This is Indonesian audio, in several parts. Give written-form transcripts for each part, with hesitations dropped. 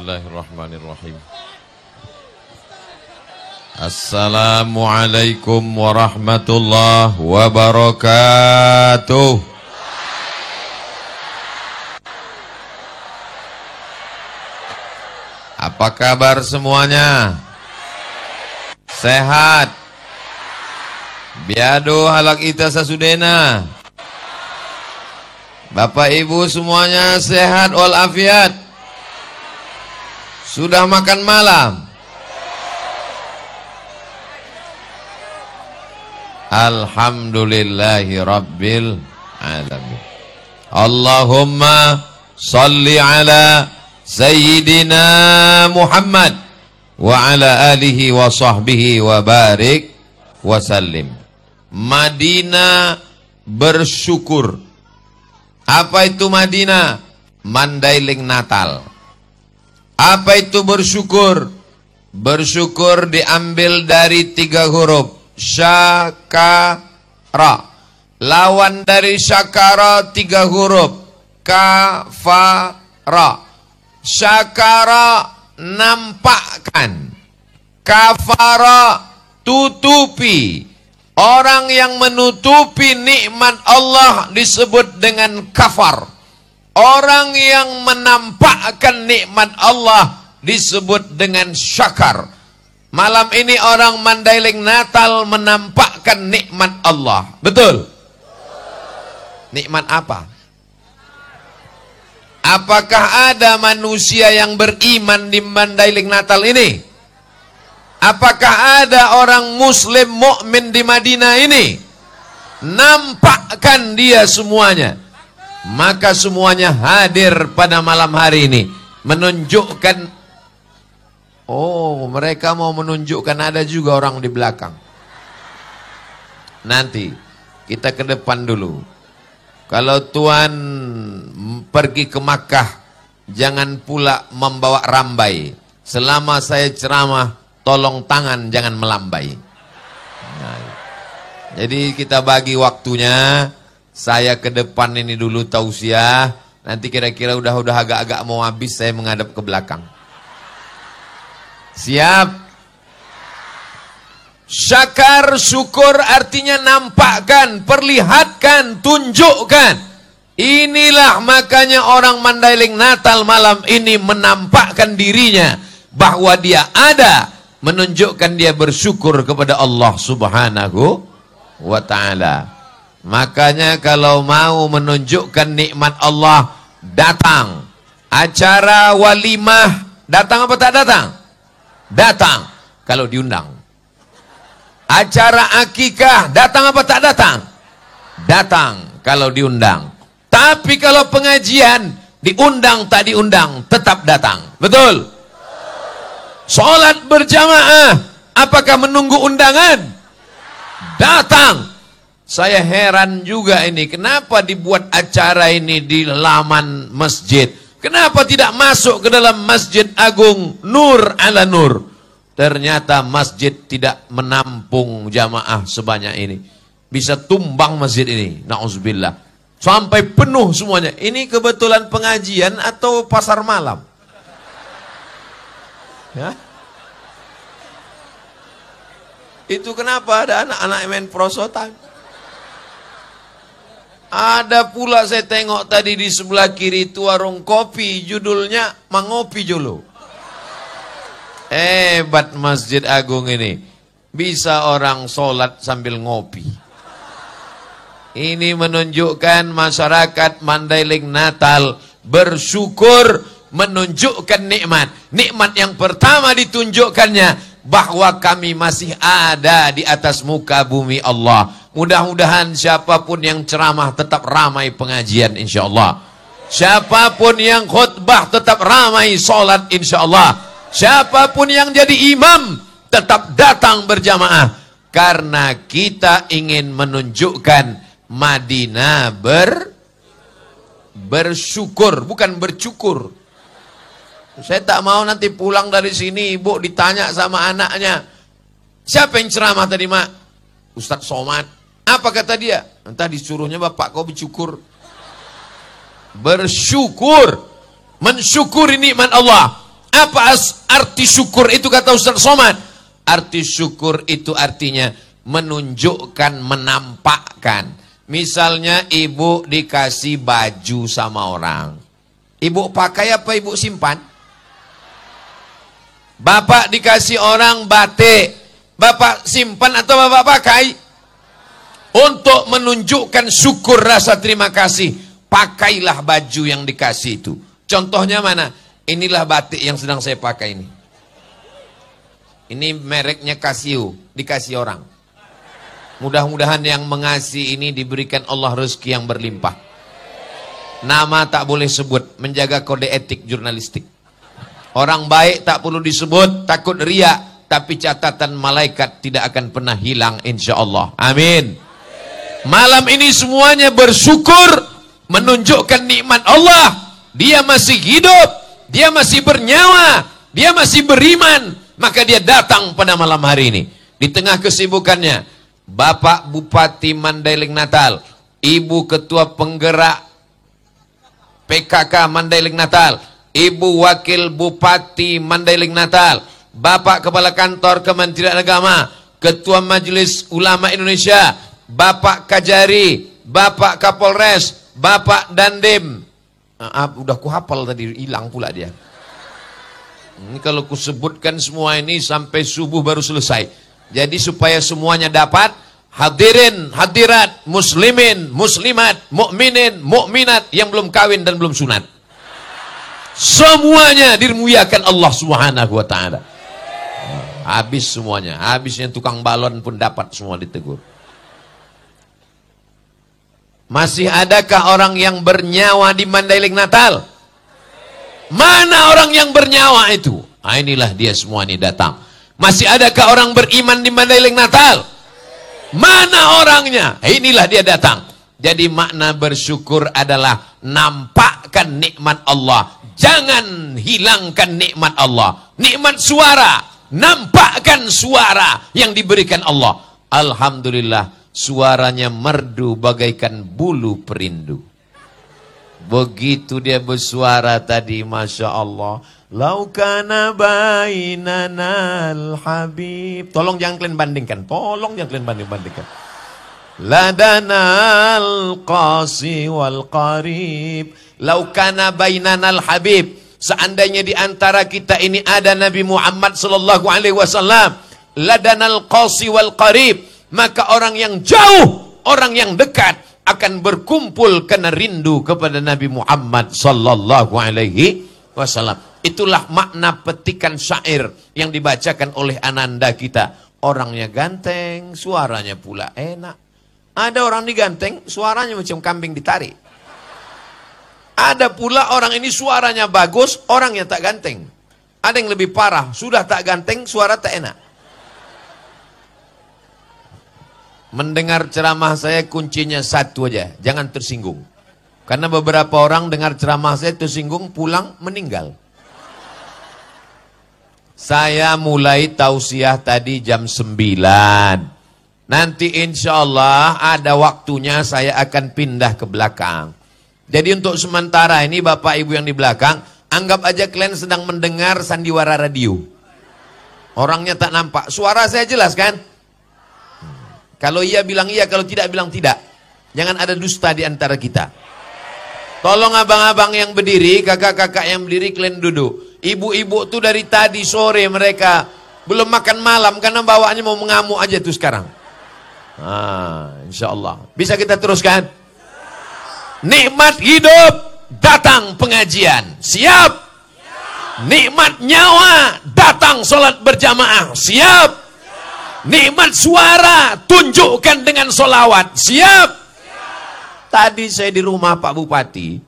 Bismillahirrahmanirrahim. Assalamualaikum warahmatullahi wabarakatuh. Apa kabar semuanya? Sehat? Biado halak ita sasudena. Bapak Ibu semuanya sehat walafiat. Sudah makan malam? Alhamdulillahi Rabbil Alamin. Allahumma salli ala Sayyidina Muhammad wa ala alihi wa sahbihi wa barik wa sallim. Madinah bersyukur. Apa itu Madinah? Mandailing Natal. Apa itu bersyukur? Bersyukur diambil dari 3 huruf. Syakara. Lawan dari syakara 3 huruf. Kafara. Syakara nampakkan. Kafara tutupi. Orang yang menutupi nikmat Allah disebut dengan kafar. Orang yang menampakkan nikmat Allah disebut dengan syakar. Malam ini orang Mandailing Natal menampakkan nikmat Allah. Betul? Nikmat apa? Apakah ada manusia yang beriman di Mandailing Natal ini? Apakah ada orang muslim mukmin di Madinah ini? Nampakkan dia semuanya. Maka semuanya hadir pada malam hari ini menunjukkan, oh mereka mau menunjukkan ada juga orang di belakang. Nanti kita ke depan dulu. Kalau Tuhan pergi ke Makkah, jangan pula membawa rambai. Selama saya ceramah, tolong tangan jangan melambai. Nah, jadi kita bagi waktunya. Saya ke depan ini dulu tausiah. Nanti kira-kira udah agak-agak mau habis, saya menghadap ke belakang. Siap? Syakar, syukur artinya nampakkan, perlihatkan, tunjukkan. Inilah makanya orang Mandailing Natal malam ini menampakkan dirinya bahwa dia ada, menunjukkan dia bersyukur kepada Allah Subhanahu wa ta'ala. Makanya kalau mau menunjukkan nikmat Allah, datang. Acara walimah, datang apa tak datang? Datang, kalau diundang. Acara akikah, datang apa tak datang? Datang, kalau diundang. Tapi kalau pengajian, diundang tak diundang, tetap datang. Betul? Sholat berjamaah, apakah menunggu undangan? Datang. Saya heran juga ini, kenapa dibuat acara ini di laman masjid? Kenapa tidak masuk ke dalam Masjid Agung Nur ala Nur? Ternyata masjid tidak menampung jamaah sebanyak ini. Bisa tumbang masjid ini, na'udzubillah. Sampai penuh semuanya. Ini kebetulan pengajian atau pasar malam? Ya? Itu kenapa ada anak-anak yang main prosotan? Ada pula saya tengok tadi di sebelah kiri itu warung kopi, judulnya Mangopi Jolo. Hebat Masjid Agung ini. Bisa orang sholat sambil ngopi. Ini menunjukkan masyarakat Mandailing Natal bersyukur, menunjukkan nikmat. Nikmat yang pertama ditunjukkannya bahwa kami masih ada di atas muka bumi Allah. Mudah-mudahan siapapun yang ceramah tetap ramai pengajian insyaallah. Siapapun yang khutbah tetap ramai sholat insyaallah. Siapapun yang jadi imam tetap datang berjamaah. Karena kita ingin menunjukkan Madinah bersyukur, bukan bercukur. Saya tak mau nanti pulang dari sini ibu ditanya sama anaknya, siapa yang ceramah tadi mak? Ustadz Somad. Apa kata dia? Entah disuruhnya bapak kau bersyukur. Bersyukur, mensyukuri nikmat Allah. Apa arti syukur itu kata Ustaz Somad? Arti syukur itu artinya menunjukkan, menampakkan. Misalnya ibu dikasih baju sama orang. Ibu pakai apa ibu simpan? Bapak dikasih orang batik. Bapak simpan atau bapak pakai? Untuk menunjukkan syukur rasa terima kasih, pakailah baju yang dikasih itu. Contohnya mana? Inilah batik yang sedang saya pakai ini. Ini mereknya Casio, dikasih orang. Mudah-mudahan yang mengasihi ini diberikan Allah rezeki yang berlimpah. Nama tak boleh sebut, menjaga kode etik jurnalistik. Orang baik tak perlu disebut, takut riak, tapi catatan malaikat tidak akan pernah hilang insya Allah. Amin. Malam ini semuanya bersyukur, menunjukkan nikmat Allah. Dia masih hidup, dia masih bernyawa, dia masih beriman. Maka dia datang pada malam hari ini. Di tengah kesibukannya, Bapak Bupati Mandailing Natal, Ibu Ketua Penggerak PKK Mandailing Natal, Ibu Wakil Bupati Mandailing Natal, Bapak Kepala Kantor Kementerian Agama, Ketua Majelis Ulama Indonesia, Bapak Kajari, Bapak Kapolres, Bapak Dandim. Udah kuhafal tadi, hilang pula dia. Ini kalau kusebutkan semua ini sampai subuh baru selesai. Jadi supaya semuanya dapat, hadirin, hadirat, muslimin, muslimat, mukminin, mukminat yang belum kawin dan belum sunat. Semuanya dimuliakan Allah Subhanahu wa taala. Habis semuanya, habisnya tukang balon pun dapat semua ditegur. Masih adakah orang yang bernyawa di Mandailing Natal? Mana orang yang bernyawa itu? Inilah dia semua ini datang. Masih adakah orang beriman di Mandailing Natal? Mana orangnya? Inilah dia datang. Jadi makna bersyukur adalah nampakkan nikmat Allah. Jangan hilangkan nikmat Allah. Nikmat suara, nampakkan suara yang diberikan Allah. Alhamdulillah, suaranya merdu bagaikan bulu perindu. Begitu dia bersuara tadi, Masya Allah. Laukana bainanal habib. Tolong jangan kalian bandingkan. Tolong jangan kalian bandingkan. Ladanal qasi wal qarib. Laukana bainanal habib. Seandainya di antara kita ini ada Nabi Muhammad sallallahu alaihi wasallam. Ladanal qasi wal qarib. Maka orang yang jauh, orang yang dekat akan berkumpul karena rindu kepada Nabi Muhammad sallallahu alaihi wasallam. Itulah makna petikan syair yang dibacakan oleh ananda kita. Orangnya ganteng, suaranya pula enak. Ada orang diganteng, suaranya macam kambing ditarik. Ada pula orang ini suaranya bagus, orangnya tak ganteng. Ada yang lebih parah, sudah tak ganteng, suara tak enak. Mendengar ceramah saya kuncinya satu aja, jangan tersinggung. Karena beberapa orang dengar ceramah saya tersinggung, pulang meninggal. Saya mulai tausiah tadi jam 9. Nanti insya Allah ada waktunya saya akan pindah ke belakang. Jadi untuk sementara ini Bapak Ibu yang di belakang, anggap aja kalian sedang mendengar sandiwara radio. Orangnya tak nampak, suara saya jelas kan? Kalau iya bilang iya, kalau tidak bilang tidak. Jangan ada dusta di antara kita. Tolong abang-abang yang berdiri, kakak-kakak yang berdiri, kalian duduk. Ibu-ibu tuh dari tadi sore mereka belum makan malam karena bawaannya mau mengamuk aja tuh sekarang. Insya Allah. Bisa kita teruskan? Nikmat hidup, datang pengajian. Siap? Nikmat nyawa, datang sholat berjamaah. Siap? Nikmat suara, tunjukkan dengan solawat. Siap? Tadi saya di rumah Pak Bupati,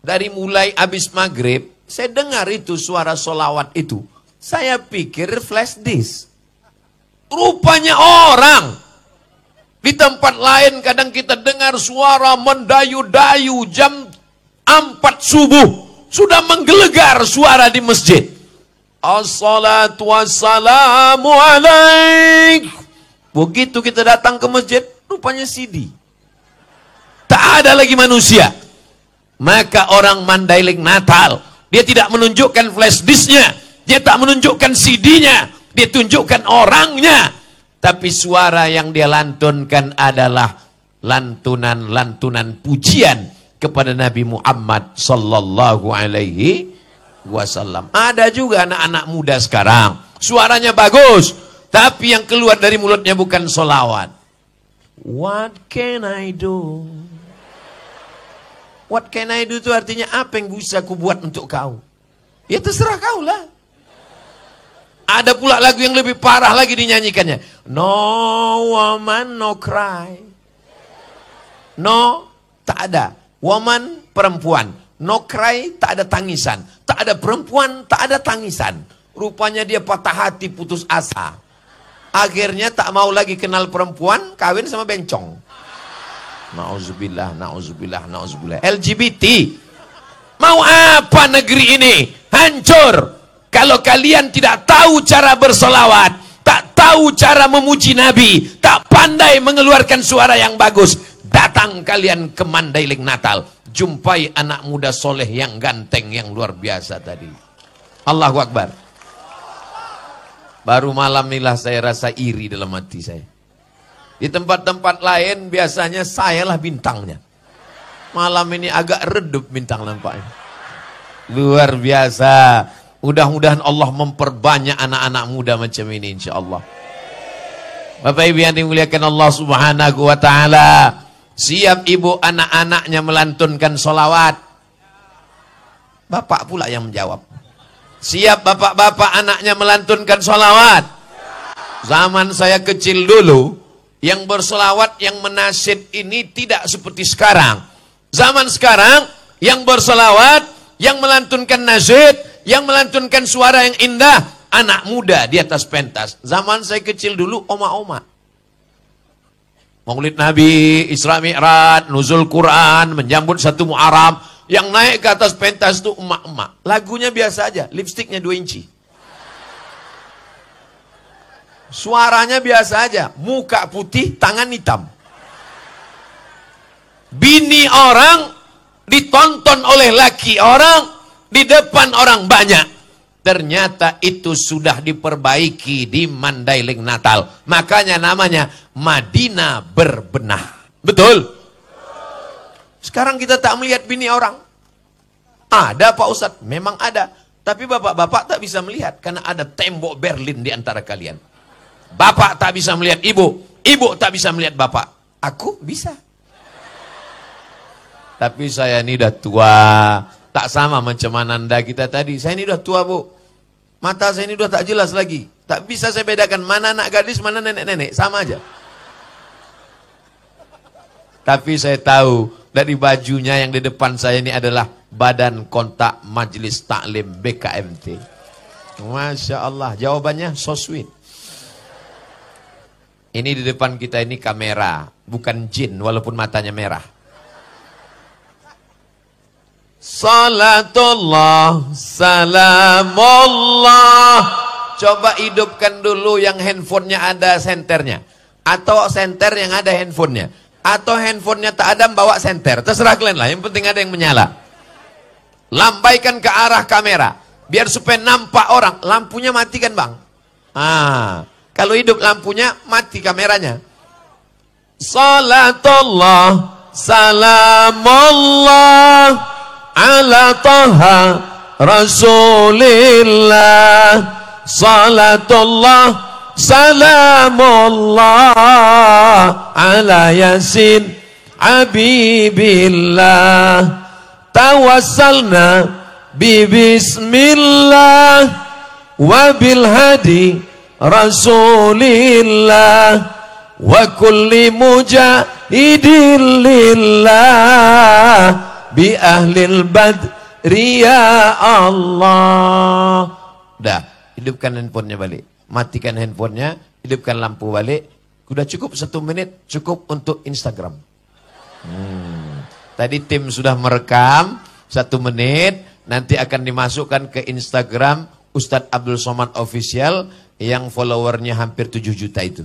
dari mulai habis maghrib, saya dengar itu suara solawat itu. Saya pikir flash disk. Rupanya orang. Di tempat lain kadang kita dengar suara mendayu-dayu jam 4 subuh. Sudah menggelegar suara di masjid. Assalatu wassalamu alaik. Begitu kita datang ke masjid, rupanya CD. Tak ada lagi manusia. Maka orang Mandailing Natal, dia tidak menunjukkan flash disknya. Dia tak menunjukkan CD-nya, dia tunjukkan orangnya. Tapi suara yang dia lantunkan adalah lantunan-lantunan pujian kepada Nabi Muhammad sallallahu alaihi wasallam. Ada juga anak-anak muda sekarang, suaranya bagus, tapi yang keluar dari mulutnya bukan solawat. What can I do? What can I do itu artinya apa yang bisa aku buat untuk kau? Ya terserah kau lah. Ada pula lagu yang lebih parah lagi dinyanyikannya. No woman no cry. No, tak ada. Woman, perempuan. No cry, tak ada tangisan. Tak ada perempuan, tak ada tangisan. Rupanya dia patah hati, putus asa. Akhirnya tak mau lagi kenal perempuan, kawin sama bencong. Na'udzubillah, na'udzubillah, na'udzubillah. LGBT. Mau apa negeri ini? Hancur. Kalau kalian tidak tahu cara bersolawat, tak tahu cara memuji Nabi, tak pandai mengeluarkan suara yang bagus, datang kalian ke Mandailing Natal. Jumpai anak muda soleh yang ganteng, yang luar biasa tadi. Allahu Akbar. Baru malam inilah saya rasa iri dalam hati saya. Di tempat-tempat lain biasanya sayalah bintangnya. Malam ini agak redup bintang nampaknya. Luar biasa. Mudah-mudahan Allah memperbanyak anak-anak muda macam ini insyaAllah. Bapak Ibu yang dimuliakan Allah Subhanahu wa ta'ala. Siap ibu anak-anaknya melantunkan solawat. Bapak pula yang menjawab. Siap bapak-bapak anaknya melantunkan solawat. Zaman saya kecil dulu, yang bersolawat, yang menasyid ini tidak seperti sekarang. Zaman sekarang, yang bersolawat, yang melantunkan nasyid, yang melantunkan suara yang indah, anak muda di atas pentas. Zaman saya kecil dulu, oma-oma. Maulid Nabi, Isra Mi'raj, nuzul Quran, menjambut 1 Muharram. Yang naik ke atas pentas itu emak-emak. Lagunya biasa aja, lipstiknya 2 inci. Suaranya biasa aja, muka putih, tangan hitam. Bini orang ditonton oleh laki orang di depan orang banyak. Ternyata itu sudah diperbaiki di Mandailing Natal. Makanya namanya Madinah berbenah. Betul? Sekarang kita tak melihat bini orang. Ada Pak Ustadz? Memang ada. Tapi bapak-bapak tak bisa melihat. Karena ada tembok Berlin di antara kalian. Bapak tak bisa melihat ibu. Ibu tak bisa melihat bapak. Aku bisa. Tapi saya ini udah tua. Tak sama macam Ananda kita tadi. Saya ini udah tua, Bu. Mata saya ini udah tak jelas lagi. Tak bisa saya bedakan mana anak gadis, mana nenek-nenek. Sama aja. Tapi saya tahu dari bajunya yang di depan saya ini adalah Badan Kontak Majelis Taklim BKMT. Masya Allah. Jawabannya so sweet. Ini di depan kita ini kamera. Bukan jin walaupun matanya merah. Salatullah, salamullah. Coba hidupkan dulu yang handphonenya ada senternya. Atau senter yang ada handphonenya. Atau handphonenya tak ada bawa senter. Terserah kalian lah, yang penting ada yang menyala. Lambaikan ke arah kamera. Biar supaya nampak orang. Lampunya mati kan bang? Kalau hidup lampunya, mati kameranya. Salatullah, salamullah ala taha rasulillah. Salatullah, salamullah ala yasin habibillah. Tawassalna bismillah wa bil hadi rasulillah wa kulli mujahidin lillah bi ahlil badri ya Allah. Dah, hidupkan handphonenya balik. Matikan handphonenya, hidupkan lampu balik. Sudah cukup 1 menit, cukup untuk Instagram. Tadi tim sudah merekam 1 menit, nanti akan dimasukkan ke Instagram Ustadz Abdul Somad Official yang followernya hampir 7 juta itu.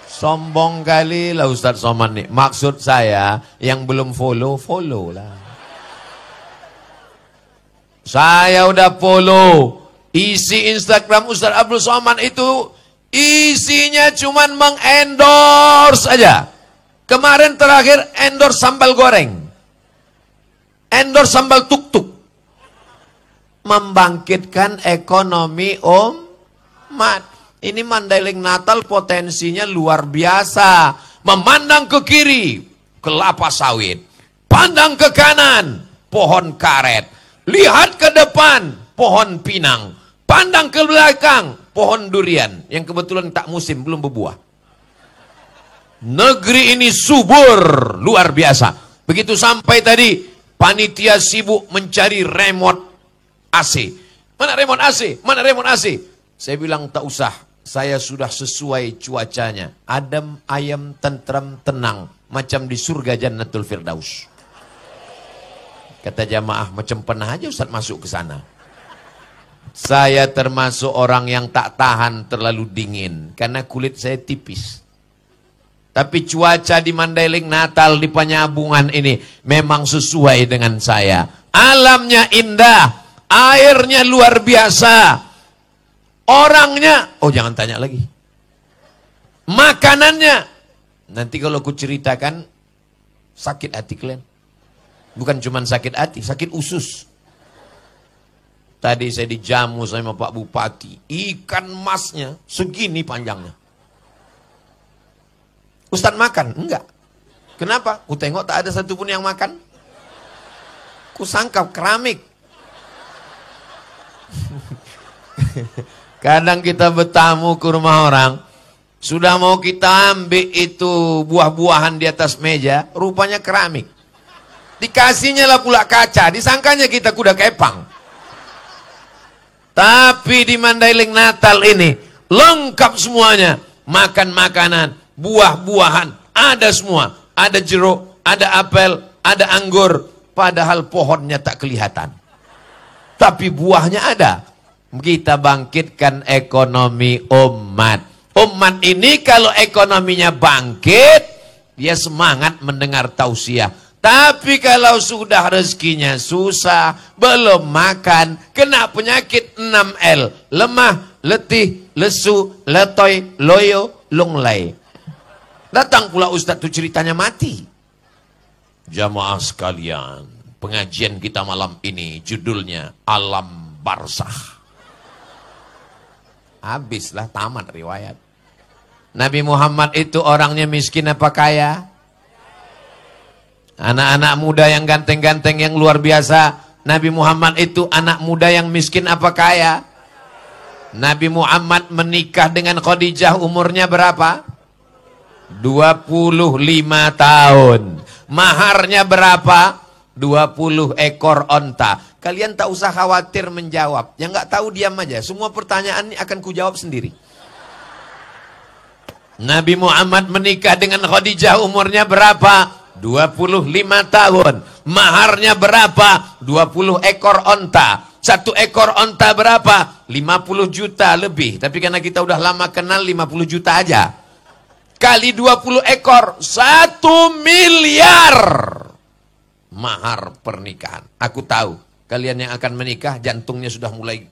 Sombong kali lah Ustadz Somad nih. Maksud saya yang belum follow, follow lah. Saya udah follow. Isi Instagram Ustaz Abdul Somad itu isinya cuman mengendorse aja. Kemarin terakhir endorse sambal goreng. Endorse sambal tuk-tuk. Membangkitkan ekonomi umat. Ini Mandailing Natal potensinya luar biasa. Memandang ke kiri, kelapa sawit. Pandang ke kanan, pohon karet. Lihat ke depan, pohon pinang. Pandang ke belakang, pohon durian. Yang kebetulan tak musim, belum berbuah. Negeri ini subur, luar biasa. Begitu sampai tadi, panitia sibuk mencari remote AC. Mana remote AC? Mana remote AC? Saya bilang tak usah. Saya sudah sesuai cuacanya. Adem, ayam, tentram, tenang. Macam di surga Jannatul Firdaus. Kata jamaah, macam pernah aja Ustaz masuk ke sana. Saya termasuk orang yang tak tahan terlalu dingin. Karena kulit saya tipis. Tapi cuaca di Mandailing Natal, di Penyabungan ini memang sesuai dengan saya. Alamnya indah. Airnya luar biasa. Orangnya, oh jangan tanya lagi. Makanannya, nanti kalau aku ceritakan, sakit hati kalian. Bukan cuma sakit hati, sakit usus. Tadi saya dijamu sama Pak Bupati, ikan masnya segini panjangnya. Ustaz makan? Enggak. Kenapa? Ku tengok tak ada satupun yang makan. Ku sangkap keramik. Kadang kita bertamu ke rumah orang, sudah mau kita ambil itu buah-buahan di atas meja, rupanya keramik. Dikasihnya lah pula kaca, disangkanya kita kuda kepang. Tapi di Mandailing Natal ini, lengkap semuanya. Makan makanan, buah-buahan, ada semua. Ada jeruk, ada apel, ada anggur. Padahal pohonnya tak kelihatan. Tapi buahnya ada. Kita bangkitkan ekonomi umat. Umat ini kalau ekonominya bangkit, dia semangat mendengar tausiah. Tapi kalau sudah rezekinya susah, belum makan, kena penyakit 6L. Lemah, letih, lesu, letoy, loyo, lunglai. Datang pula Ustaz itu ceritanya mati. Jamaah sekalian, pengajian kita malam ini judulnya Alam Barzakh. Habislah, tamat riwayat. Nabi Muhammad itu orangnya miskin apa kaya? Anak-anak muda yang ganteng-ganteng yang luar biasa. Nabi Muhammad itu anak muda yang miskin apa kaya? Nabi Muhammad menikah dengan Khadijah umurnya berapa? 25 tahun. Maharnya berapa? 20 ekor onta. Kalian tak usah khawatir menjawab. Yang nggak tahu diam aja. Semua pertanyaan ini akan kujawab sendiri. Nabi Muhammad menikah dengan Khadijah umurnya berapa? 25 tahun. Maharnya berapa? 20 ekor onta. 1 ekor onta berapa? 50 juta lebih. Tapi karena kita udah lama kenal, 50 juta aja. Kali 20 ekor, 1 miliar. Mahar pernikahan. Aku tahu. Kalian yang akan menikah, jantungnya sudah mulai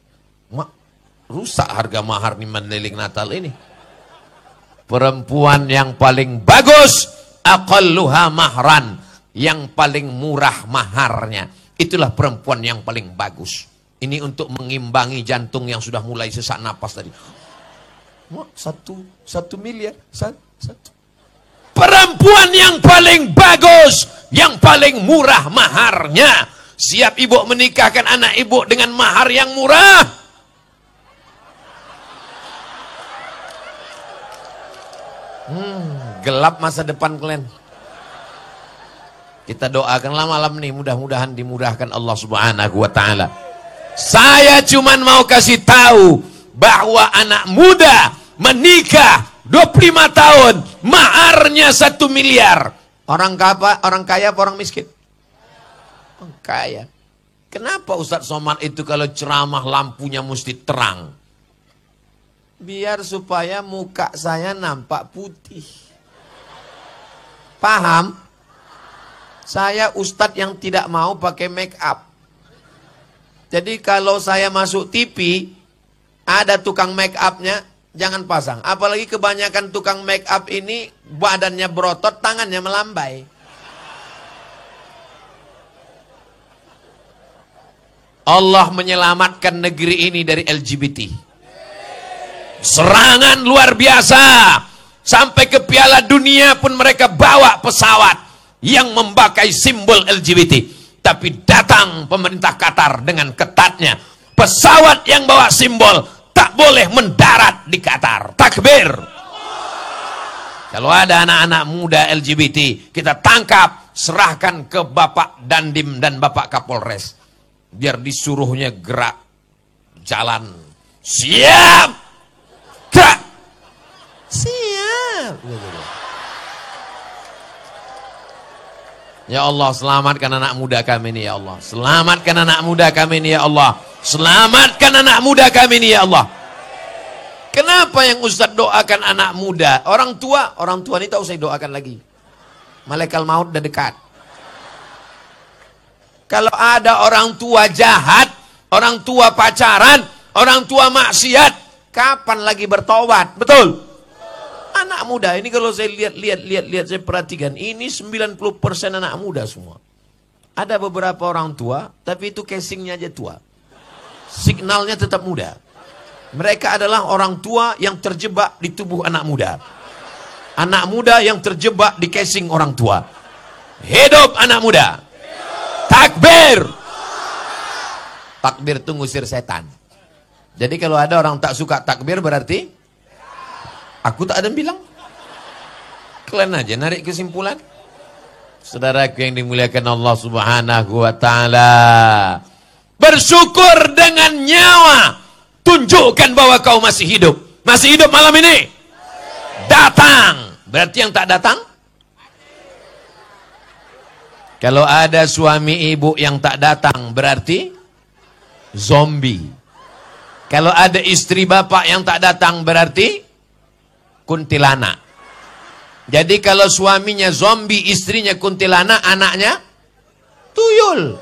rusak harga mahar di Mandailing Natal ini. Perempuan yang paling bagus, aqalluha mahran, yang paling murah maharnya. Itulah perempuan yang paling bagus. Ini untuk mengimbangi jantung yang sudah mulai sesak napas tadi. 1 miliar, satu. Perempuan yang paling bagus, yang paling murah maharnya. Siap ibu menikahkan anak ibu dengan mahar yang murah? Gelap masa depan kalian. Kita doakanlah malam ini, mudah-mudahan dimudahkan Allah Subhanahu wa taala. Saya cuman mau kasih tahu bahwa anak muda menikah 25 tahun, maharnya 1 miliar. Orang kaya apa orang miskin? Orang kaya. Kenapa Ustaz Somad itu kalau ceramah lampunya mesti terang? Biar supaya muka saya nampak putih. Paham? Saya ustadz yang tidak mau pakai make up. Jadi kalau saya masuk TV, ada tukang make upnya, jangan pasang. Apalagi kebanyakan tukang make up ini badannya berotot, tangannya melambai. Allah menyelamatkan negeri ini dari LGBT. Serangan luar biasa. Sampai ke Piala Dunia pun mereka bawa pesawat yang memakai simbol LGBT. Tapi datang pemerintah Qatar dengan ketatnya. Pesawat yang bawa simbol tak boleh mendarat di Qatar. Takbir. Kalau ada anak-anak muda LGBT, kita tangkap, serahkan ke Bapak Dandim dan Bapak Kapolres. Biar disuruhnya gerak jalan. Siap. Gerak. Siap. Ya Allah, selamatkan anak muda kami ini ya Allah. Selamatkan anak muda kami ini ya Allah. Selamatkan anak muda kami ini ya Allah. Kenapa yang Ustaz doakan anak muda? Orang tua ini tak usah doakan lagi. Malaikat maut udah dekat. Kalau ada orang tua jahat, orang tua pacaran, orang tua maksiat, kapan lagi bertobat? Betul? Anak muda ini kalau saya lihat, saya perhatikan, ini 90% anak muda semua. Ada beberapa orang tua, tapi itu casingnya aja tua. Signalnya tetap muda. Mereka adalah orang tua yang terjebak di tubuh anak muda. Anak muda yang terjebak di casing orang tua. Hidup anak muda. Takbir. Takbir itu ngusir setan. Jadi kalau ada orang tak suka takbir berarti aku tak ada bilang. Kalian aja narik kesimpulan. Saudaraku yang dimuliakan Allah Subhanahu wa taala. Bersyukur dengan nyawa. Tunjukkan bahwa kau masih hidup. Masih hidup malam ini? Datang. Berarti yang tak datang? Kalau ada suami ibu yang tak datang, berarti zombie. Kalau ada istri bapak yang tak datang, berarti kuntilanak. Jadi kalau suaminya zombie, istrinya kuntilanak, anaknya tuyul.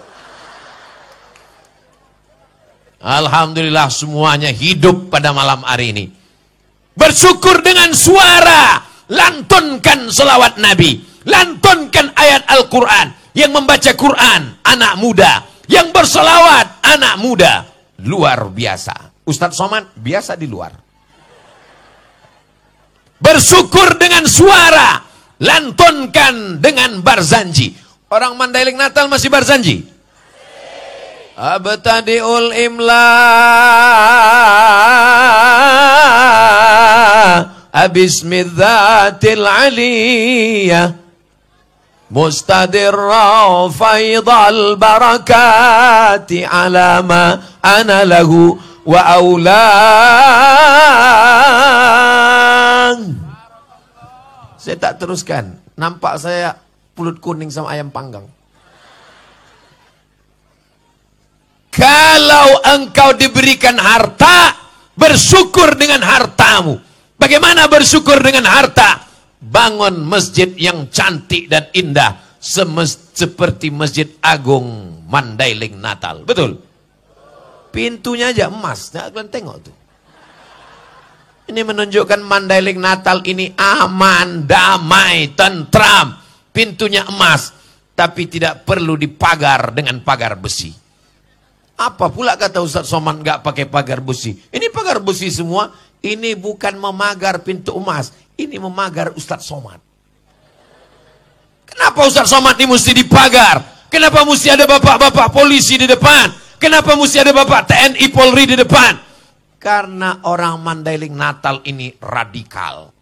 Alhamdulillah semuanya hidup pada malam hari ini. Bersyukur dengan suara. Lantunkan selawat Nabi. Lantunkan ayat Al-Quran. Yang membaca Quran, anak muda. Yang berselawat, anak muda. Luar biasa. Ustadz Somad, biasa di luar. Bersyukur dengan suara. Lantunkan dengan barzanji. Orang Mandailing Natal masih barzanji? Abtadi'ul imla abismidzatil aliyah mustadirra faidal barakati ala ma ana lahu wa aulang. Saya tak teruskan. Nampak saya pulut kuning sama ayam panggang. Kalau engkau diberikan harta, bersyukur dengan hartamu. Bagaimana bersyukur dengan harta? Bangun masjid yang cantik dan indah. Seperti Masjid Agung Mandailing Natal. Betul? Pintunya aja emas. Nah, kalian tengok tuh. Ini menunjukkan Mandailing Natal ini aman, damai, tentram. Pintunya emas. Tapi tidak perlu dipagar dengan pagar besi. Apa pula kata Ustaz Somad nggak pakai pagar besi? Ini pagar besi semua. Ini bukan memagar pintu emas. Ini memagar Ustaz Somad. Kenapa Ustaz Somad ini mesti dipagar? Kenapa mesti ada bapak-bapak polisi di depan? Kenapa mesti ada bapak TNI Polri di depan? Karena orang Mandailing Natal ini radikal.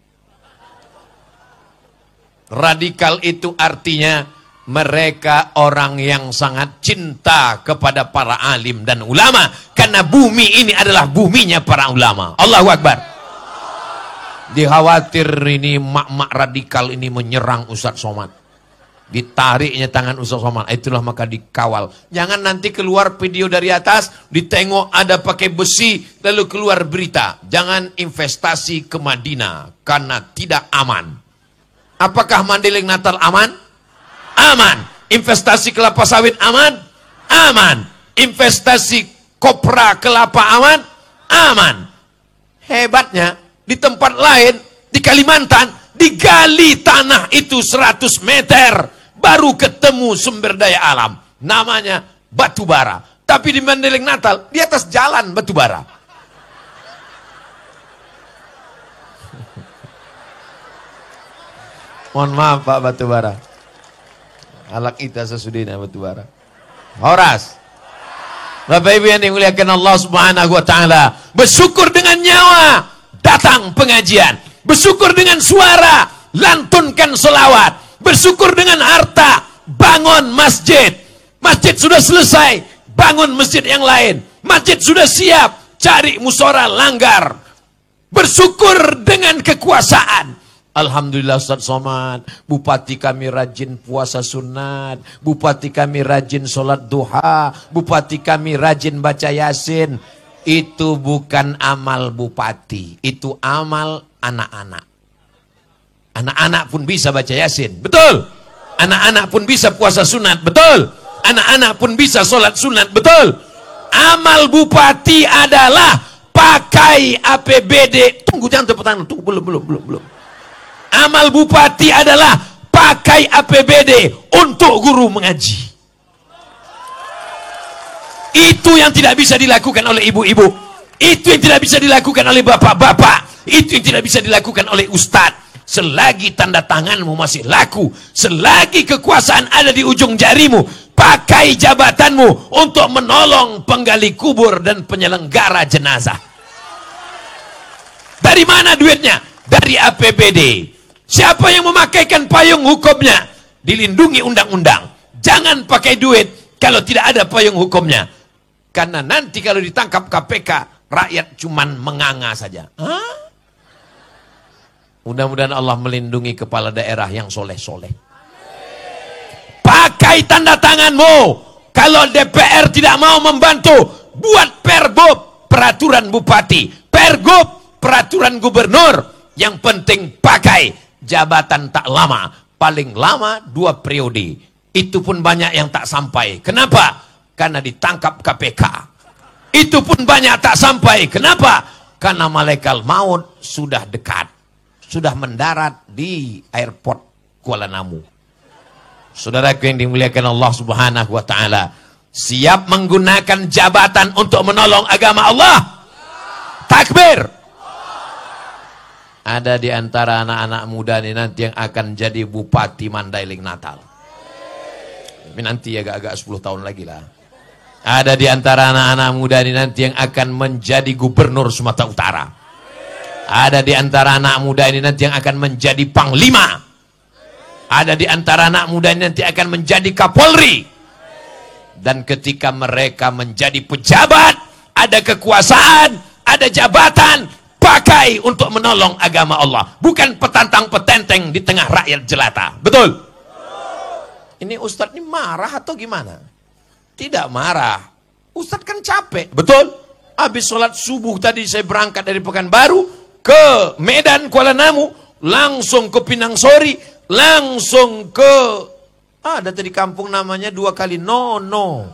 Radikal itu artinya mereka orang yang sangat cinta kepada para alim dan ulama. Karena bumi ini adalah buminya para ulama. Allahu Akbar. Dikhawatir ini mak-mak radikal ini menyerang Ustaz Somad. Ditariknya tangan Ustaz Somad. Itulah maka dikawal. Jangan nanti keluar video dari atas. Ditengok ada pakai besi. Lalu keluar berita. Jangan investasi ke Madinah. Karena tidak aman. Apakah Mandailing Natal aman? Aman. Investasi kelapa sawit aman? Aman. Investasi kopra kelapa aman. Hebatnya di tempat lain, di Kalimantan, digali tanah itu 100 meter, baru ketemu sumber daya alam. Namanya batu bara. Tapi di Mandailing Natal, di atas jalan batu bara. Mohon maaf Pak batu bara. Alak ita sesudina batu bara. Horas. Bapak Ibu yang dimuliakan Allah Subhanahu wa taala, bersyukur dengan nyawa datang pengajian, bersyukur dengan suara lantunkan selawat, bersyukur dengan harta bangun masjid. Masjid sudah selesai, bangun masjid yang lain. Masjid sudah siap, cari musyawarah langgar. Bersyukur dengan kekuasaan. Alhamdulillah Ustaz Somad, bupati kami rajin puasa sunat, bupati kami rajin sholat duha, bupati kami rajin baca yasin. Itu bukan amal bupati, itu amal anak-anak. Anak-anak pun bisa baca yasin, betul. Anak-anak pun bisa puasa sunat, betul. Anak-anak pun bisa sholat sunat, betul. Amal bupati adalah pakai APBD. Tunggu, jangan tepuk tangan, tunggu, belum. Amal bupati adalah pakai APBD untuk guru mengaji. Itu yang tidak bisa dilakukan oleh ibu-ibu. Itu yang tidak bisa dilakukan oleh bapak-bapak. Itu yang tidak bisa dilakukan oleh ustadz. Selagi tanda tanganmu masih laku, selagi kekuasaan ada di ujung jarimu, pakai jabatanmu untuk menolong penggali kubur dan penyelenggara jenazah. Dari mana duitnya? Dari APBD. Siapa yang memakaikan payung hukumnya? Dilindungi undang-undang. Jangan pakai duit kalau tidak ada payung hukumnya. Karena nanti kalau ditangkap KPK, rakyat cuman menganga saja. Hah? Mudah-mudahan Allah melindungi kepala daerah yang soleh-soleh. Pakai tanda tanganmu. Kalau DPR tidak mau membantu, buat pergub, peraturan bupati. Pergub, peraturan gubernur. Yang penting pakai. Jabatan tak lama, paling lama 2 periode. Itu pun banyak yang tak sampai. Kenapa? Karena ditangkap KPK. Itu pun banyak tak sampai. Kenapa? Karena malaikat maut sudah dekat. Sudah mendarat di airport Kuala Namu. Saudaraku yang dimuliakan Allah Subhanahu wa taala, siap menggunakan jabatan untuk menolong agama Allah? Takbir. Ada di antara anak-anak muda ini nanti yang akan jadi bupati Mandailing Natal. Tapi nanti agak-agak 10 tahun lagi lah. Ada di antara anak-anak muda ini nanti yang akan menjadi gubernur Sumatera Utara. Ada di antara anak muda ini nanti yang akan menjadi panglima. Ada di antara anak muda ini nanti akan menjadi Kapolri. Dan ketika mereka menjadi pejabat, ada kekuasaan, ada jabatan, pakai untuk menolong agama Allah. Bukan petantang-petenteng di tengah rakyat jelata. Betul? Ini Ustadz ini marah atau gimana? Tidak marah. Ustadz kan capek. Betul? Habis sholat subuh tadi saya berangkat dari Pekanbaru ke Medan, Kuala Namu, langsung ke Pinang Sori, langsung ke ada tadi kampung namanya 2 kali Nono.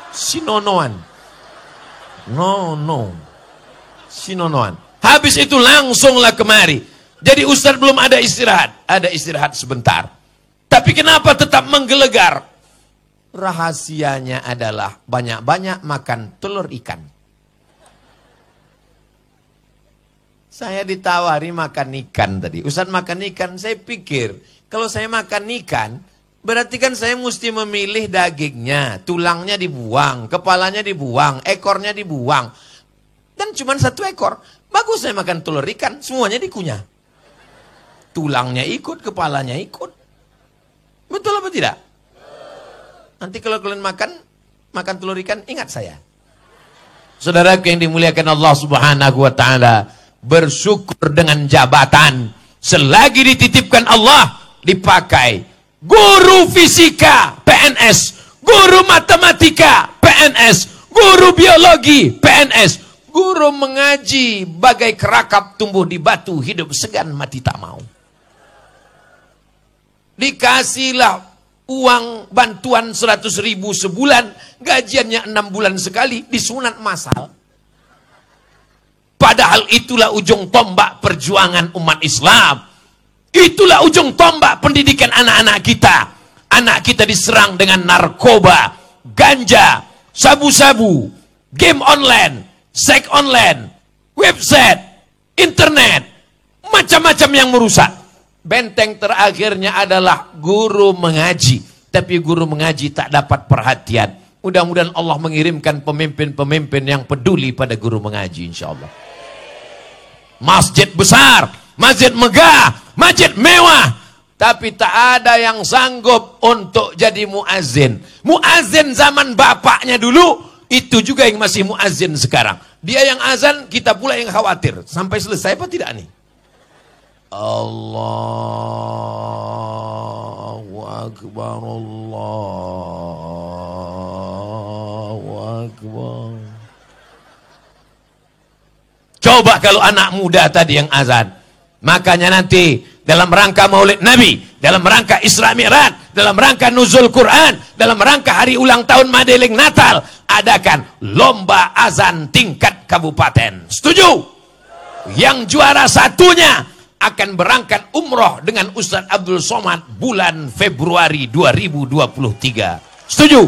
Sinonoan. Sinonoan. Habis itu langsunglah kemari. Jadi Ustadz belum ada istirahat. Ada istirahat sebentar. Tapi kenapa tetap menggelegar? Rahasianya adalah banyak-banyak makan telur ikan. Saya ditawari makan ikan tadi. Ustadz makan ikan, saya pikir kalau saya makan ikan, berarti kan saya mesti memilih dagingnya, tulangnya dibuang, kepalanya dibuang, ekornya dibuang. Dan cuma 1 ekor. Bagus saya makan telur ikan, semuanya dikunyah. Tulangnya ikut, kepalanya ikut. Betul apa tidak? Nanti kalau kalian makan telur ikan, ingat saya. Saudaraku yang dimuliakan Allah Subhanahu wa taala, bersyukur dengan jabatan. Selagi dititipkan Allah, dipakai. Guru fisika, PNS. Guru matematika, PNS. Guru biologi, PNS. Guru mengaji, bagai kerakap tumbuh di batu, hidup segan mati tak mau. Dikasihlah uang bantuan 100.000 sebulan, gajiannya 6 bulan sekali, disunat massal. Padahal itulah ujung tombak perjuangan umat Islam. Itulah ujung tombak pendidikan anak-anak kita. Anak kita diserang dengan narkoba, ganja, sabu-sabu, game online, seks online, website, internet, macam-macam yang merusak. Benteng terakhirnya adalah guru mengaji. Tapi guru mengaji tak dapat perhatian. Mudah-mudahan Allah mengirimkan pemimpin-pemimpin yang peduli pada guru mengaji, insya Allah. Masjid besar, masjid megah, masjid mewah. Tapi tak ada yang sanggup untuk jadi muazzin. Muazzin zaman bapaknya dulu, itu juga yang masih muazzin sekarang. Dia yang azan, kita pula yang khawatir. Sampai selesai apa tidak nih? Allahu Akbar, Allahu Akbar. Coba kalau anak muda tadi yang azan. Makanya nanti dalam rangka Maulid Nabi, dalam rangka Isra Mi'raj, dalam rangka Nuzul Quran, dalam rangka hari ulang tahun Mandailing Natal, adakan lomba azan tingkat kabupaten. Setuju? Yang juara satunya akan berangkat umroh dengan Ustadz Abdul Somad bulan Februari 2023. Setuju?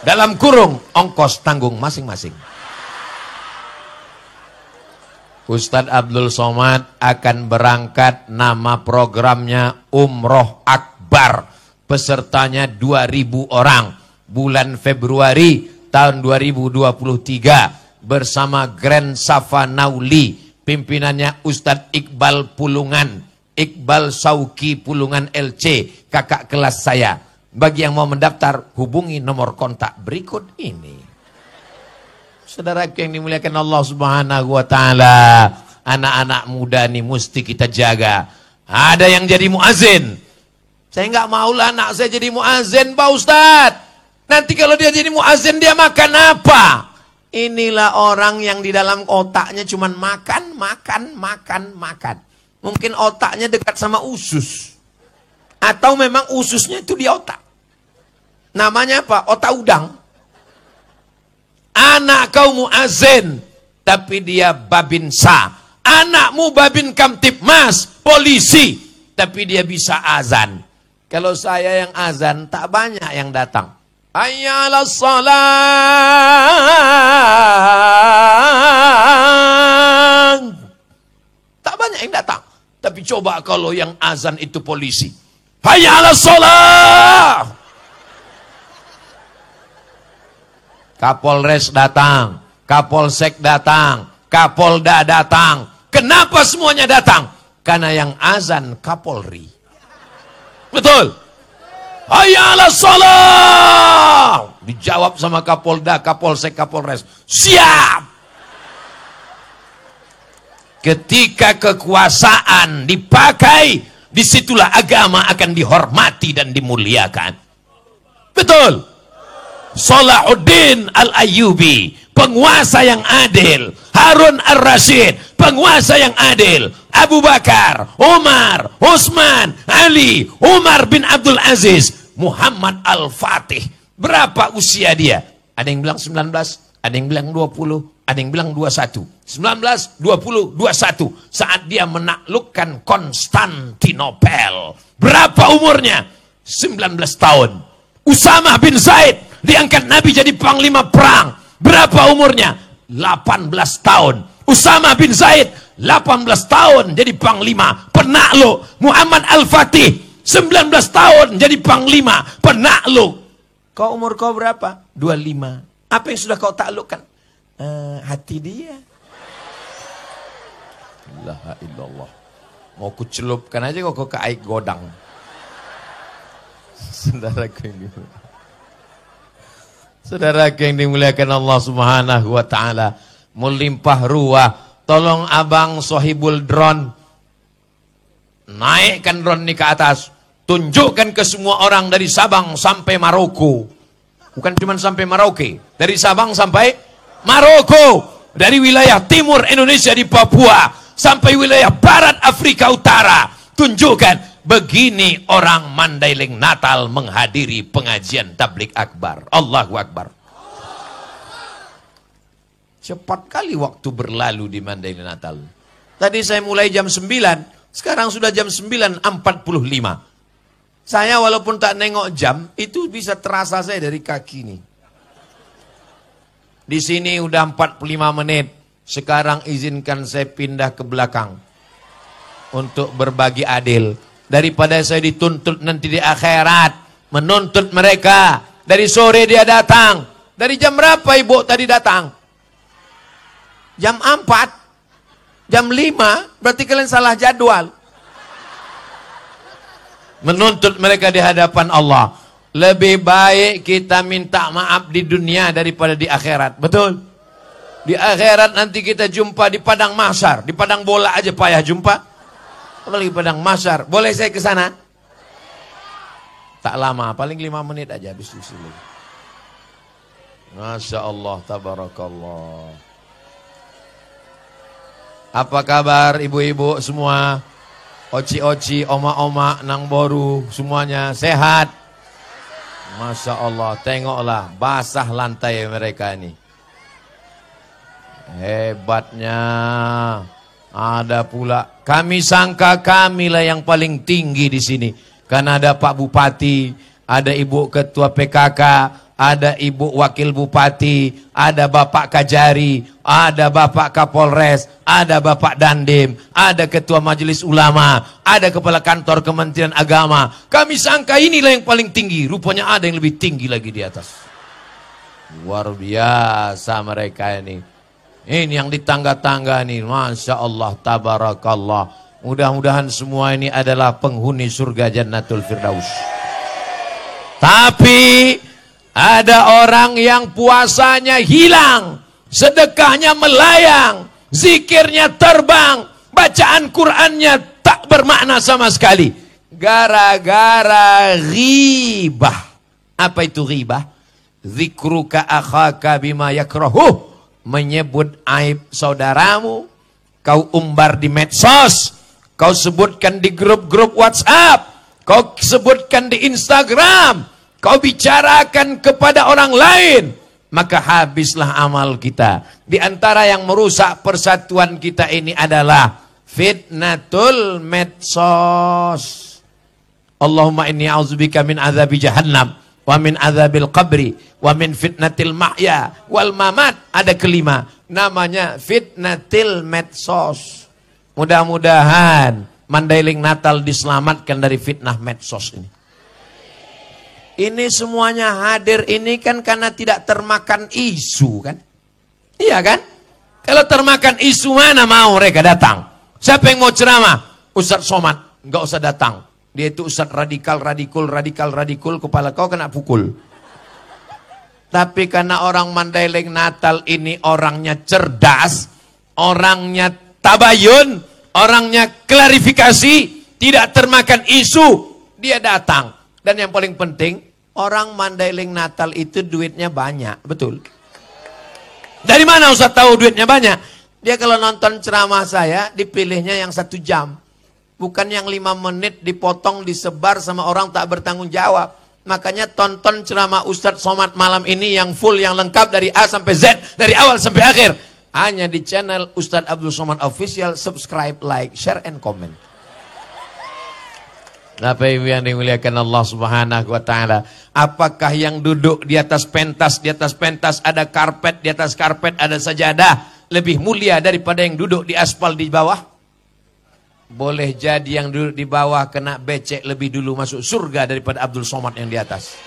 Dalam kurung ongkos tanggung masing-masing. Ustadz Abdul Somad akan berangkat, nama programnya Umroh Akbar. Pesertanya 2.000 orang. Bulan Februari tahun 2023 bersama Grand Safa Nauli. Pimpinannya Ustadz Iqbal Pulungan, Iqbal Sauki Pulungan LC, kakak kelas saya. Bagi yang mau mendaftar, hubungi nomor kontak berikut ini. Saudaraku yang dimuliakan Allah Subhanahu wa Ta'ala, anak-anak muda nih mesti kita jaga. Ada yang jadi muazin. Saya nggak maulah anak saya jadi muazin, Pak Ustadz. Nanti kalau dia jadi muazin, dia makan apa? Inilah orang yang di dalam otaknya cuman makan. Mungkin otaknya dekat sama usus. Atau memang ususnya itu di otak. Namanya apa? Otak udang. Anak kau muazin, tapi dia babinsa. Anakmu babin kamtipmas, polisi, tapi dia bisa azan. Kalau saya yang azan, tak banyak yang datang. Hayya 'alas shalah. Tak banyak yang datang. Tapi coba kalau yang azan itu polisi. Hayya 'alas shalah. Kapolres datang, Kapolsek datang, Kapolda datang. Kenapa semuanya datang? Karena yang azan Kapolri. Betul? Hayya 'alas shalah. Dijawab sama Kapolda, Kapolsek, Kapolres. Siap. Ketika kekuasaan dipakai, disitulah agama akan dihormati dan dimuliakan. Betul? Salahuddin Al-Ayyubi, penguasa yang adil. Harun Ar-Rasyid, penguasa yang adil. Abu Bakar, Umar, Utsman, Ali, Umar bin Abdul Aziz, Muhammad Al-Fatih. Berapa usia dia? Ada yang bilang 19, ada yang bilang 20, ada yang bilang 21. 19, 20, 21. Saat dia menaklukkan Konstantinopel. Berapa umurnya? 19 tahun. Usamah bin Zaid diangkat Nabi jadi panglima perang. Berapa umurnya? 18 tahun. Usamah bin Zaid 18 tahun jadi panglima penakluk. Muhammad Al-Fatih 19 tahun jadi panglima penakluk. Kau umur kau berapa? 25. Apa yang sudah kau taklukkan? Hati dia. La ilaha illallah. Mau kucelupkan aja kok ke air godang. Saudaraku yang dimuliakan Allah Subhanahu wa Ta'ala, melimpah ruah. Tolong abang sohibul drone, naikkan drone ini ke atas, tunjukkan ke semua orang dari Sabang sampai Maroko. Bukan cuma sampai Merauke, dari Sabang sampai Maroko, dari wilayah timur Indonesia di Papua sampai wilayah barat Afrika Utara. Tunjukkan Begini orang Mandailing Natal menghadiri pengajian tablik akbar. Allahu Akbar. Cepat kali waktu berlalu di Mandailing Natal. Tadi saya mulai jam 9, sekarang sudah jam 9.45. Saya walaupun tak nengok jam, itu bisa terasa saya dari kaki ini. Di sini udah 45 menit. Sekarang izinkan saya pindah ke belakang untuk berbagi adil. Daripada saya dituntut nanti di akhirat, menuntut mereka. Dari sore dia datang. Dari jam berapa ibu tadi datang? Jam 4, jam 5, berarti kalian salah jadwal. Menuntut mereka di hadapan Allah. Lebih baik kita minta maaf di dunia daripada di akhirat. Betul? Di akhirat nanti kita jumpa di padang mahsyar. Di padang bola aja payah jumpa. Apalagi padang mahsyar. Boleh saya ke sana? Tak lama, paling 5 menit aja habis di sini. Masya Allah, tabarakallah. Apa kabar ibu-ibu semua? Oci-oci, oma-oma, nang boru, semuanya sehat? Masya Allah, tengoklah basah lantai mereka ini. Hebatnya. Ada pula, kami sangka kamilah yang paling tinggi di sini. Karena ada Pak Bupati, ada Ibu Ketua PKK, ada Ibu Wakil Bupati, ada Bapak Kajari, ada Bapak Kapolres, ada Bapak Dandim, ada Ketua Majelis Ulama, ada Kepala Kantor Kementerian Agama. Kami sangka inilah yang paling tinggi, rupanya ada yang lebih tinggi lagi di atas. Luar biasa mereka ini. Ini yang di tangga-tangga nih, Masya Allah, tabarakallah. Mudah-mudahan semua ini adalah penghuni surga Jannatul Firdaus. Tapi ada orang yang puasanya hilang, sedekahnya melayang, zikirnya terbang, bacaan Qur'annya tak bermakna sama sekali. Gara-gara ghibah. Apa itu ghibah? Zikruka akhaka bima yakrahuh. Menyebut aib saudaramu, kau umbar di medsos, kau sebutkan di grup-grup WhatsApp, kau sebutkan di Instagram, kau bicarakan kepada orang lain, maka habislah amal kita. Di antara yang merusak persatuan kita ini adalah fitnatul medsos. Allahumma inni a'udzubika min azabi jahannam wa min azabil qabri wa min fitnatil mahya wal mamat. Ada kelima, namanya fitnatil medsos. Mudah-mudahan Mandailing Natal diselamatkan dari fitnah medsos ini. Ini semuanya hadir ini kan karena tidak termakan isu kan? Iya kan? Kalau termakan isu mana mau mereka datang? Siapa yang mau ceramah? Ustadz Somad, nggak usah datang. Dia itu ustadz radikal, kepala kau kena pukul. Tapi karena orang Mandailing Natal ini orangnya cerdas, orangnya tabayun, orangnya klarifikasi, tidak termakan isu, dia datang. Dan yang paling penting, orang Mandailing Natal itu duitnya banyak, betul? Dari mana Ustaz tahu duitnya banyak? Dia kalau nonton ceramah saya, dipilihnya yang 1 jam. Bukan yang 5 menit dipotong, disebar sama orang tak bertanggung jawab. Makanya tonton ceramah Ustadz Somad malam ini yang full, yang lengkap dari A sampai Z, dari awal sampai akhir. Hanya di channel Ustadz Abdul Somad Official, subscribe, like, share, and comment. Bapak Ibu yang dimuliakan Allah Subhanahu wa Ta'ala, apakah yang duduk di atas pentas ada karpet, di atas karpet ada sajadah, lebih mulia daripada yang duduk di aspal di bawah? Boleh jadi yang duduk di bawah kena becek lebih dulu masuk surga daripada Abdul Somad yang di atas.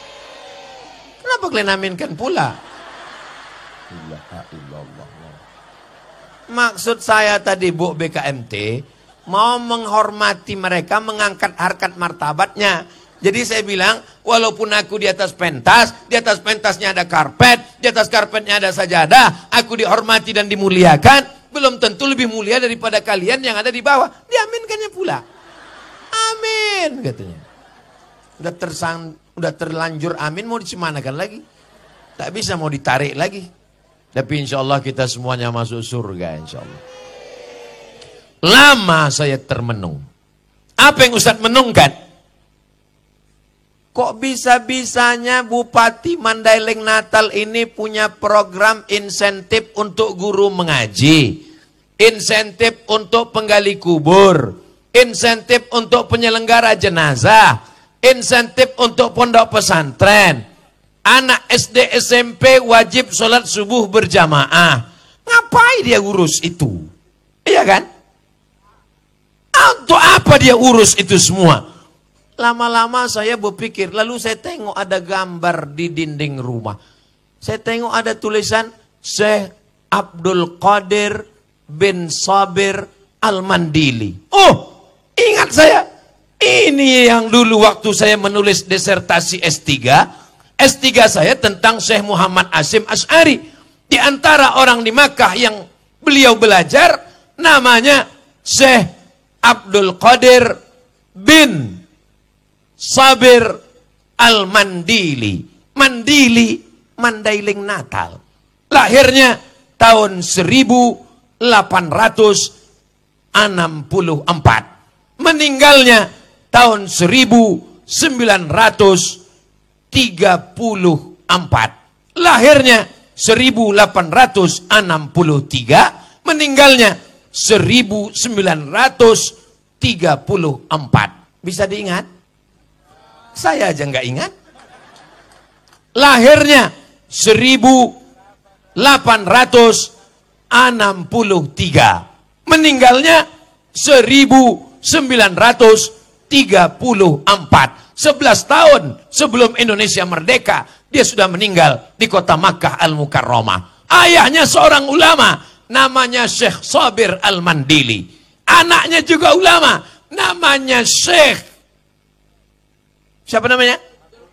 Kenapa kalian aminkan pula? Maksud saya tadi Bu BKMT mau menghormati mereka, mengangkat harkat martabatnya. Jadi saya bilang, walaupun aku di atas pentasnya ada karpet, di atas karpetnya ada sajadah, aku dihormati dan dimuliakan, belum tentu lebih mulia daripada kalian yang ada di bawah. Diaminkannya pula. Amin katanya. Udah terlanjur amin, mau dicemanakan lagi? Tak bisa, mau ditarik lagi. Tapi insya Allah kita semuanya masuk surga insya Allah. Lama saya termenung. Apa yang Ustadz menungkan? Kok bisa-bisanya Bupati Mandailing Natal ini punya program insentif untuk guru mengaji, insentif untuk penggali kubur, insentif untuk penyelenggara jenazah, insentif untuk pondok pesantren. Anak SD SMP wajib sholat subuh berjamaah. Ngapain dia urus itu? Iya kan? Untuk apa dia urus itu semua? Lama-lama saya berpikir, lalu saya tengok ada gambar di dinding rumah. Saya tengok ada tulisan Syekh Abdul Qadir bin Sabir Al-Mandili. Oh, ingat saya. Ini yang dulu waktu saya menulis disertasi S3. S3 saya tentang Syekh Muhammad Hasyim Asy'ari. Di antara orang di Makkah yang beliau belajar, namanya Syekh Abdul Qadir bin Sabir Al-Mandili. Mandili, Mandailing Natal. Lahirnya tahun 1864. Meninggalnya tahun 1934. Lahirnya 1863. Meninggalnya 1934. Bisa diingat? Saya aja nggak ingat. Lahirnya 1863. Meninggalnya 1934. 11 tahun sebelum Indonesia merdeka, dia sudah meninggal di kota Makkah Al-Mukarramah. Ayahnya seorang ulama, namanya Syekh Sabir Al-Mandili. Anaknya juga ulama, namanya Syekh siapa namanya?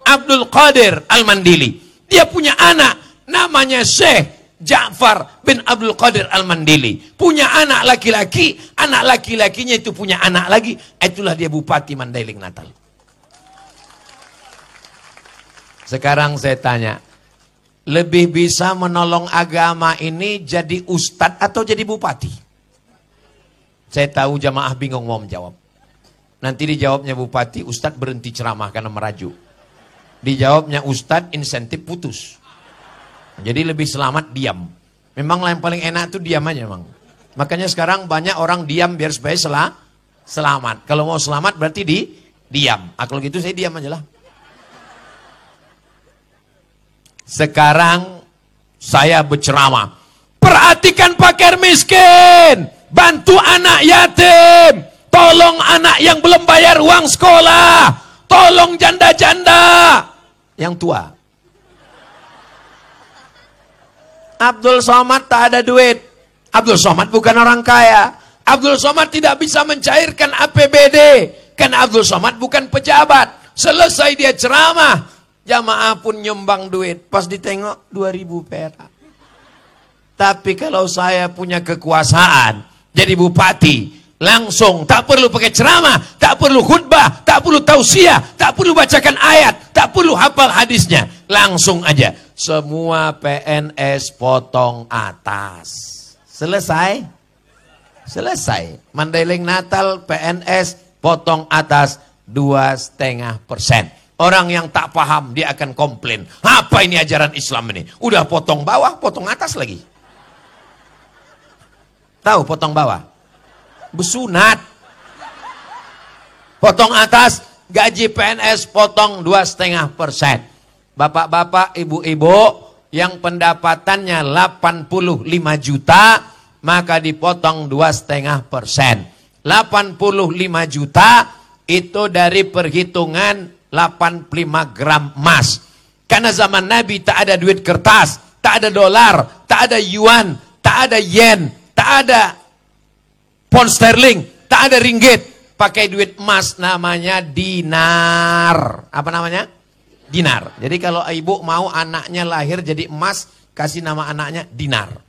Abdul Qadir Al-Mandili. Dia punya anak namanya Syekh Ja'far bin Abdul Qadir Al-Mandili. Punya anak laki-laki, anak laki-lakinya itu punya anak lagi. Itulah dia Bupati Mandailing Natal. Sekarang saya tanya, lebih bisa menolong agama ini jadi ustadz atau jadi bupati? Saya tahu jamaah bingung mau menjawab. Nanti dijawabnya bupati, ustadz berhenti ceramah karena merajuk. Dijawabnya ustadz, insentif putus. Jadi lebih selamat diam. Memang yang paling enak itu diam aja memang. Makanya sekarang banyak orang diam biar supaya selamat. Kalau mau selamat berarti diam. Kalau gitu saya diam aja lah. Sekarang saya berceramah. Perhatikan fakir miskin. Bantu anak yatim. Tolong anak yang belum bayar uang sekolah. Tolong janda-janda. Yang tua. Abdul Somad tak ada duit. Abdul Somad bukan orang kaya. Abdul Somad tidak bisa mencairkan APBD. Karena Abdul Somad bukan pejabat. Selesai dia ceramah, jamaah pun nyumbang duit. Pas ditengok 2.000 perak. Tapi kalau saya punya kekuasaan jadi bupati, langsung, tak perlu pakai ceramah, tak perlu khutbah, tak perlu tausiah, tak perlu bacakan ayat, tak perlu hafal hadisnya. Langsung aja, semua PNS potong atas. Selesai? Selesai. Mandailing Natal PNS potong atas 2,5%. Orang yang tak paham dia akan komplain. Apa ini ajaran Islam ini? Udah potong bawah, potong atas lagi. Tahu potong bawah? Besunat. Potong atas, gaji PNS potong 2,5%. Bapak-bapak, ibu-ibu yang pendapatannya 85 juta, maka dipotong 2,5%. 85 juta itu dari perhitungan 85 gram emas. Karena zaman Nabi tak ada duit kertas, tak ada dolar, tak ada yuan, tak ada yen, tak ada pound sterling, tak ada ringgit. Pakai duit emas namanya dinar. Apa namanya? Dinar. Jadi kalau ibu mau anaknya lahir jadi emas, kasih nama anaknya dinar.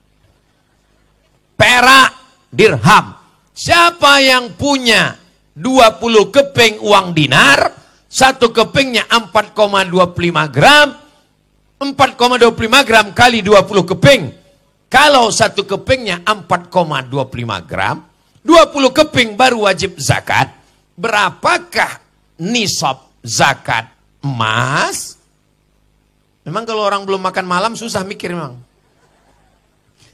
Perak, dirham. Siapa yang punya 20 keping uang dinar, satu kepingnya 4,25 gram, 4,25 gram kali 20 keping. Kalau satu kepingnya 4,25 gram, 20 keping baru wajib zakat. berapakah nisab zakat emas? Memang kalau orang belum makan malam susah mikir memang.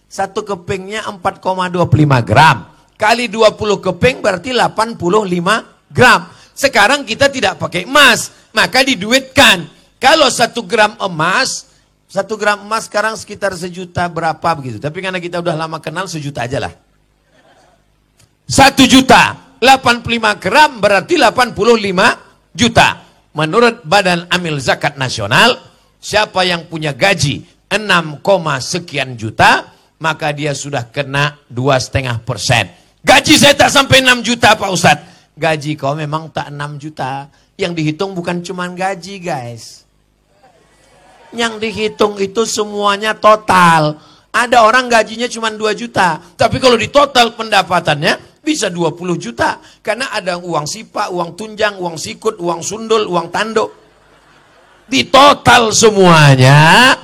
Satu kepingnya 4,25 gram. Kali 20 keping berarti 85 gram. Sekarang kita tidak pakai emas, maka diduitkan. Kalau 1 gram emas, 1 gram emas sekarang sekitar sejuta berapa begitu. Tapi karena kita udah lama kenal, sejuta aja lah. 1 juta, 85 gram berarti 85 juta. Menurut Badan Amil Zakat Nasional, siapa yang punya gaji 6, sekian juta, maka dia sudah kena 2,5%. Gaji saya tak sampai 6 juta Pak Ustadz. Gaji kau memang tak 6 juta. Yang dihitung bukan cuma gaji guys. Yang dihitung itu semuanya total. Ada orang gajinya cuma 2 juta. Tapi kalau di total pendapatannya bisa 20 juta. Karena ada uang sipa, uang tunjang, uang sikut, uang sundul, uang tanduk. Di total semuanya.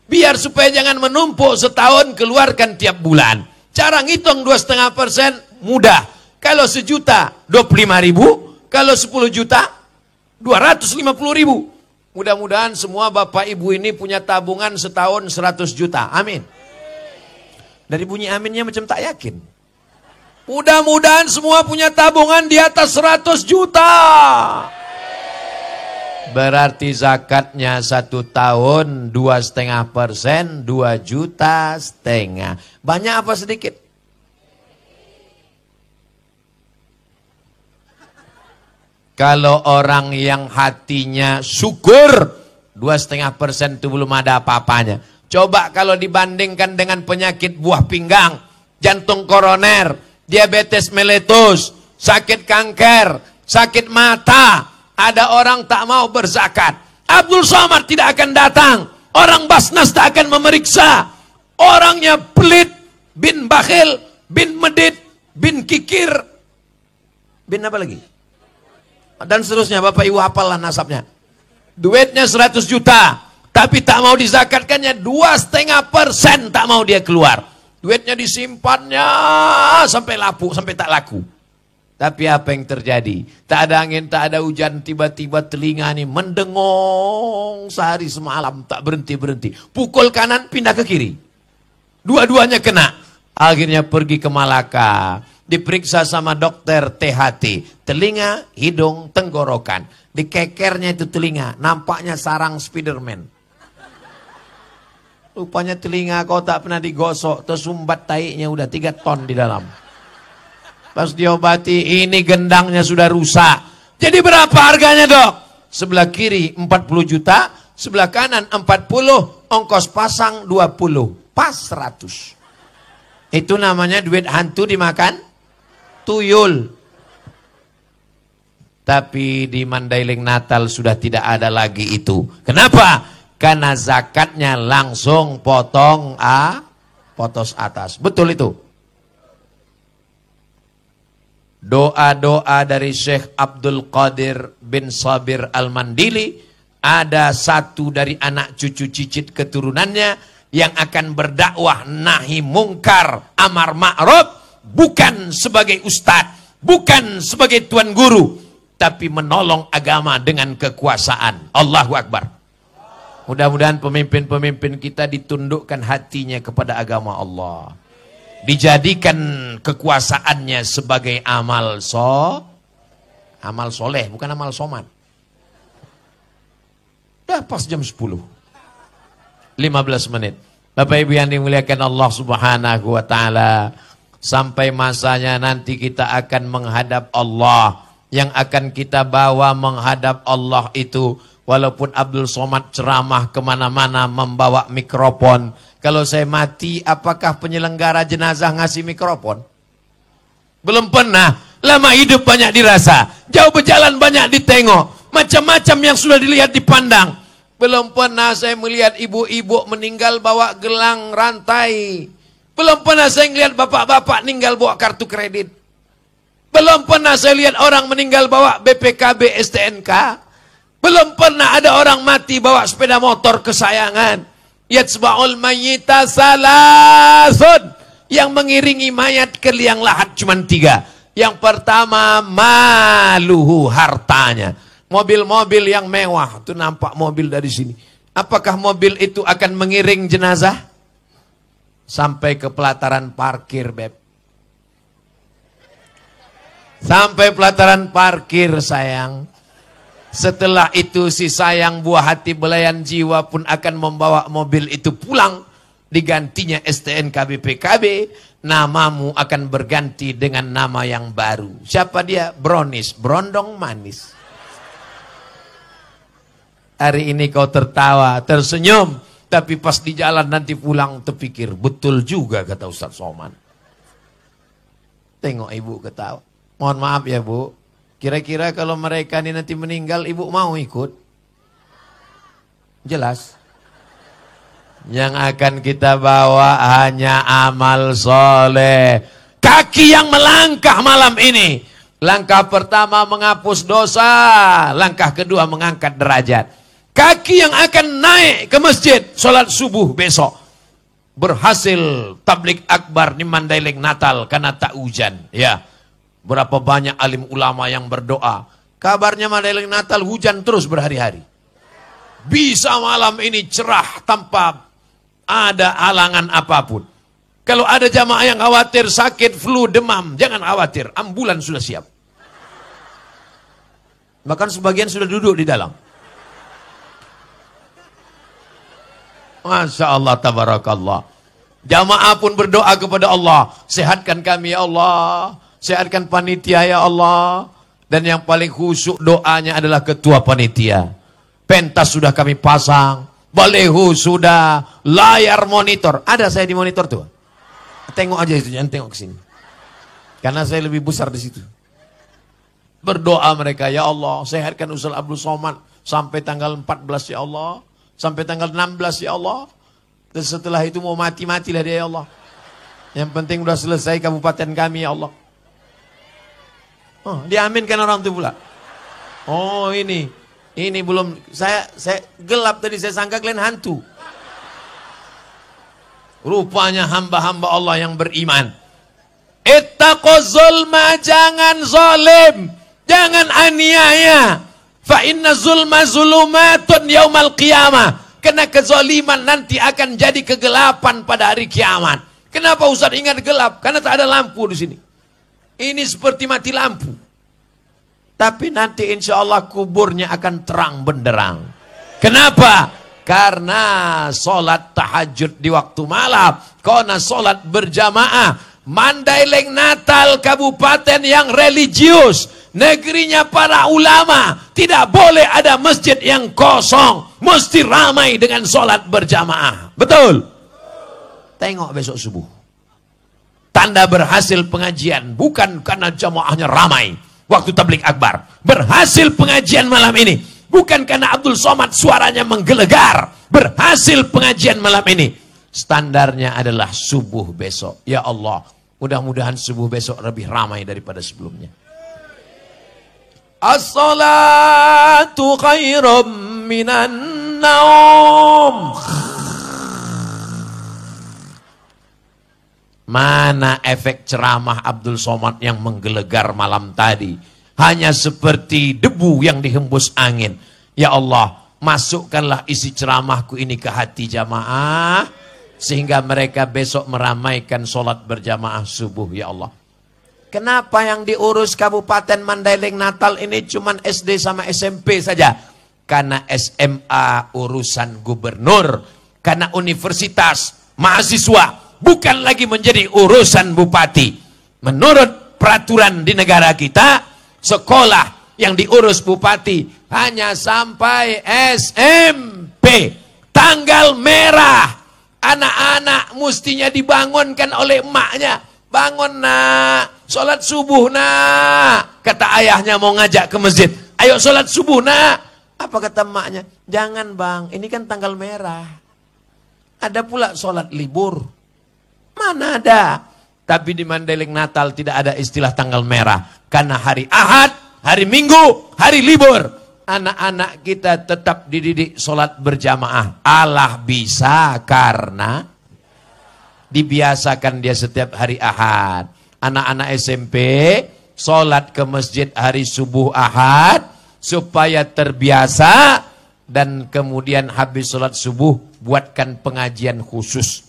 Biar supaya jangan menumpuk setahun keluarkan tiap bulan. Cara ngitung 2,5% mudah. Kalau sejuta 25.000, kalau 10 juta 250.000. Mudah-mudahan semua bapak ibu ini punya tabungan setahun 100 juta. Amin. Dari bunyi aminnya macam tak yakin. Mudah-mudahan semua punya tabungan di atas 100 juta. Berarti zakatnya 1 tahun 2,5%, 2,5 juta. Banyak apa sedikit? Kalau orang yang hatinya syukur, 2,5% itu belum ada apa-apanya. Coba kalau dibandingkan dengan penyakit buah pinggang, jantung koroner, diabetes meletus, sakit kanker, sakit mata. Ada orang tak mau berzakat. Abdul Somad tidak akan datang. Orang Basnas tak akan memeriksa. Orangnya pelit, bin bakhil, bin medit, bin kikir. Bin apa lagi? Dan seterusnya, Bapak Ibu hafallah nasabnya. Duitnya 100 juta. Tapi tak mau dizakatkannya 2,5% tak mau dia keluar. Duitnya disimpannya sampai lapuk, sampai tak laku. Tapi apa yang terjadi? Tak ada angin, tak ada hujan, tiba-tiba telinga ini mendengong sehari semalam, tak berhenti-berhenti. Pukul kanan, pindah ke kiri. Dua-duanya kena. Akhirnya pergi ke Malaka. Diperiksa sama dokter THT. Telinga, hidung, tenggorokan. Dikekernya itu telinga, nampaknya sarang Spiderman. Rupanya telinga kau tak pernah digosok, tersumbat taiknya udah 3 ton di dalam. Pas diobati, ini gendangnya sudah rusak. Jadi berapa harganya dok? Sebelah kiri 40 juta, sebelah kanan 40, ongkos pasang 20, pas 100. Itu namanya duit hantu dimakan tuyul. Tapi di Mandailing Natal sudah tidak ada lagi itu. Kenapa? Karena zakatnya langsung potong potos atas. Betul itu. Doa-doa dari Syekh Abdul Qadir bin Sabir Al-Mandili. Ada satu dari anak cucu cicit keturunannya yang akan berdakwah nahi mungkar amar ma'ruf. Bukan sebagai ustadz, bukan sebagai tuan guru, tapi menolong agama dengan kekuasaan. Allahu Akbar. Mudah-mudahan pemimpin-pemimpin kita ditundukkan hatinya kepada agama Allah. Dijadikan kekuasaannya sebagai amal soleh, bukan amal somad. Dah pas jam 10. 15 menit. Bapak Ibu yang dimuliakan Allah Subhanahu wa taala, sampai masanya nanti kita akan menghadap Allah. Yang akan kita bawa menghadap Allah itu, walaupun Abdul Somad ceramah kemana-mana membawa mikrofon. Kalau saya mati, apakah penyelenggara jenazah ngasih mikrofon? Belum pernah. Lama hidup banyak dirasa, jauh berjalan banyak ditengok, macam-macam yang sudah dilihat dipandang. Belum pernah saya melihat ibu-ibu meninggal bawa gelang rantai. Belum pernah saya melihat bapak-bapak meninggal bawa kartu kredit. Belum pernah saya lihat orang meninggal bawa BPKB STNK. Belum pernah ada orang mati bawa sepeda motor kesayangan. Yatsba'ul mayyita salasun. Yang mengiringi mayat ke liang lahat cuma 3. Yang pertama, maluhu, hartanya. Mobil-mobil yang mewah, itu nampak mobil dari sini. Apakah mobil itu akan mengiring jenazah? Sampai ke pelataran parkir, Beb. Sampai pelataran parkir, sayang. Setelah itu si sayang buah hati belayan jiwa pun akan membawa mobil itu pulang. Digantinya STNK BPKB. Namamu akan berganti dengan nama yang baru. Siapa dia? Brownies, berondong manis. Hari ini kau tertawa, tersenyum. Tapi pas di jalan nanti pulang terpikir, betul juga kata Ustaz Somad. Tengok ibu ketawa. Mohon maaf ya bu, kira-kira kalau mereka ini nanti meninggal, ibu mau ikut? Jelas. Yang akan kita bawa hanya amal soleh. Kaki yang melangkah malam ini. Langkah pertama menghapus dosa. Langkah kedua mengangkat derajat. Kaki yang akan naik ke masjid sholat subuh besok. Berhasil tablik akbar di Mandailing Natal karena tak hujan. Ya, berapa banyak alim ulama yang berdoa. Kabarnya Mandailing Natal hujan terus berhari-hari. Bisa malam ini cerah tanpa ada halangan apapun. Kalau ada jamaah yang khawatir sakit, flu, demam, jangan khawatir. Ambulan sudah siap. Bahkan sebagian sudah duduk di dalam. Masya Allah, tabarakallah. Jamaah pun berdoa kepada Allah. Sehatkan kami ya Allah. Sehatkan panitia ya Allah. Dan yang paling khusyuk doanya adalah ketua panitia. Pentas sudah kami pasang. Balehu sudah. Layar monitor. Ada saya di monitor tuh. Tengok aja itu, jangan tengok ke sini. Karena saya lebih besar di situ. Berdoa mereka, ya Allah, sehatkan Ustaz Abdul Somad sampai tanggal 14 ya Allah. Sampai tanggal 16 ya Allah. Dan setelah itu mau mati-matilah dia ya Allah. Yang penting udah selesai kabupaten kami ya Allah. Oh, diaminkan orang itu pula. Oh ini belum, saya gelap tadi, saya sangka kalian hantu. Rupanya hamba-hamba Allah yang beriman. Ittaquz zulma, jangan zalim, jangan aniaya. Fa inna zulma zulumatun yaumal qiyamah. Karena kezaliman nanti akan jadi kegelapan pada hari kiamat. Kenapa Ustaz ingat gelap? Karena tak ada lampu di sini. Ini seperti mati lampu. Tapi nanti insya Allah kuburnya akan terang benderang. Kenapa? Karena sholat tahajud di waktu malam. Karena sholat berjamaah. Mandailing Natal kabupaten yang religius. Negerinya para ulama. Tidak boleh ada masjid yang kosong. Mesti ramai dengan sholat berjamaah. Betul? Tengok besok subuh. Tanda berhasil pengajian. Bukan karena jamaahnya ramai. Waktu tablik akbar. Berhasil pengajian malam ini. Bukan karena Abdul Somad suaranya menggelegar. Berhasil pengajian malam ini. Standarnya adalah subuh besok. Ya Allah. Mudah-mudahan subuh besok lebih ramai daripada sebelumnya. As-salatu khairum minan naum. Mana efek ceramah Abdul Somad yang menggelegar malam tadi? Hanya seperti debu yang dihembus angin. Ya Allah, masukkanlah isi ceramahku ini ke hati jamaah. Sehingga mereka besok meramaikan sholat berjamaah subuh, ya Allah. Kenapa yang diurus Kabupaten Mandailing Natal ini cuma SD sama SMP saja? Karena SMA urusan gubernur. Karena universitas, mahasiswa, bukan lagi menjadi urusan bupati. Menurut peraturan di negara kita, sekolah yang diurus bupati hanya sampai SMP. Tanggal merah. Anak-anak mestinya dibangunkan oleh emaknya. Bangun nak, sholat subuh nak. Kata ayahnya mau ngajak ke masjid. Ayo sholat subuh nak. Apa kata emaknya? Jangan bang, ini kan tanggal merah. Ada pula sholat libur. Mana ada? Tapi di Mandailing Natal tidak ada istilah tanggal merah. Karena hari Ahad, hari Minggu, hari libur. Anak-anak kita tetap dididik sholat berjamaah. Allah bisa karena dibiasakan dia setiap hari Ahad. Anak-anak SMP sholat ke masjid hari subuh Ahad, supaya terbiasa, dan kemudian habis sholat subuh, buatkan pengajian khusus.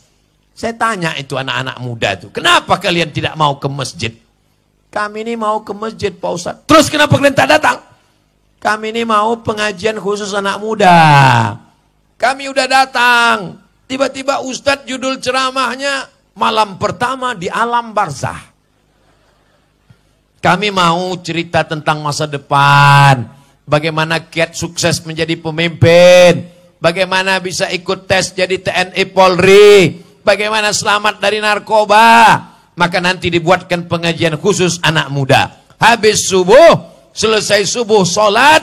Saya tanya itu anak-anak muda itu, kenapa kalian tidak mau ke masjid? Kami ini mau ke masjid Pak Ustadz. Terus kenapa kalian tak datang? Kami ini mau pengajian khusus anak muda. Kami udah datang. Tiba-tiba Ustadz judul ceramahnya, malam pertama di alam barzah. Kami mau cerita tentang masa depan. Bagaimana kiat sukses menjadi pemimpin. Bagaimana bisa ikut tes jadi TNI Polri. Bagaimana selamat dari narkoba. Maka nanti dibuatkan pengajian khusus anak muda. Habis subuh, selesai subuh sholat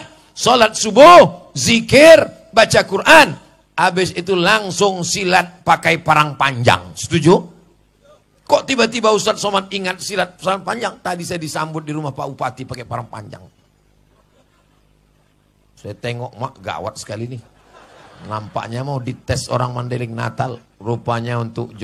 subuh, zikir, baca Quran. Habis itu langsung silat pakai parang panjang. Setuju? Kok tiba-tiba Ustadz Somad ingat silat parang panjang? Tadi saya disambut di rumah Pak Bupati pakai parang panjang. Saya tengok, mak, gawat sekali nih. Nampaknya mau dites orang Mandailing Natal. Rupanya untuk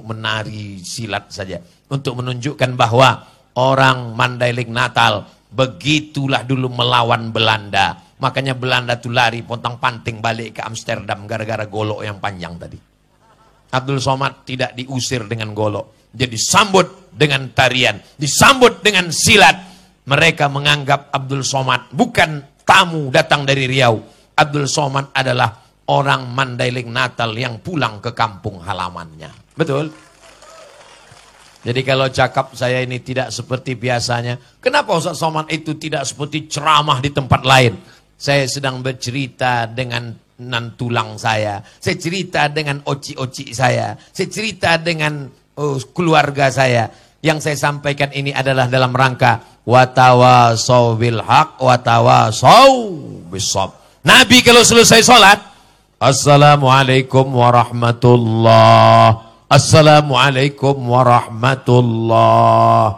menari silat saja. Untuk menunjukkan bahwa orang Mandailing Natal begitulah dulu melawan Belanda. Makanya Belanda tuh lari pontang-panting balik ke Amsterdam gara-gara golok yang panjang tadi. Abdul Somad tidak diusir dengan golok. Dia disambut dengan tarian, disambut dengan silat. Mereka menganggap Abdul Somad bukan tamu datang dari Riau. Abdul Somad adalah orang Mandailing Natal yang pulang ke kampung halamannya. Betul? Jadi kalau cakap saya ini tidak seperti biasanya, kenapa Ustaz Somad itu tidak seperti ceramah di tempat lain? Saya sedang bercerita dengan nantulang saya cerita dengan oci-oci saya cerita dengan keluarga saya. Yang saya sampaikan ini adalah dalam rangka watawasau bil haq watawasau bisab. Nabi kalau selesai sholat, assalamualaikum warahmatullah, assalamualaikum warahmatullah.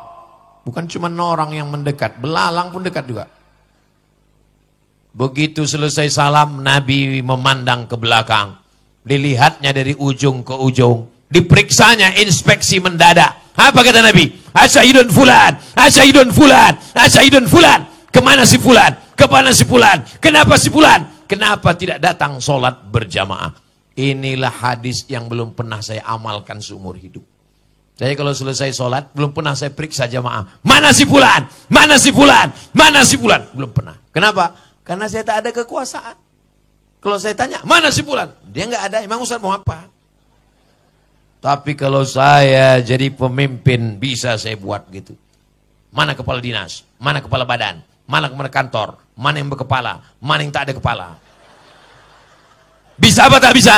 Bukan cuma orang yang mendekat, belalang pun dekat juga. Begitu selesai salam, Nabi memandang ke belakang. Dilihatnya dari ujung ke ujung. Diperiksanya inspeksi mendadak. Apa kata Nabi? Asyhidun fulan, asyhidun fulan, asyhidun fulan. Kemana si fulan? Kemana si fulan? Kenapa si fulan? Kenapa tidak datang sholat berjamaah? Inilah hadis yang belum pernah saya amalkan seumur hidup. Saya kalau selesai sholat, belum pernah saya periksa jamaah. Mana si fulan? Mana si fulan? Mana si fulan? Belum pernah. Kenapa? Karena saya tak ada kekuasaan. Kalau saya tanya, mana si fulan? Dia nggak ada, emang Ustaz mau apa? Tapi kalau saya jadi pemimpin, bisa saya buat gitu. Mana kepala dinas? Mana kepala badan? Mana kepala kantor? Mana yang berkepala? Mana yang tak ada kepala? Bisa apa tak bisa?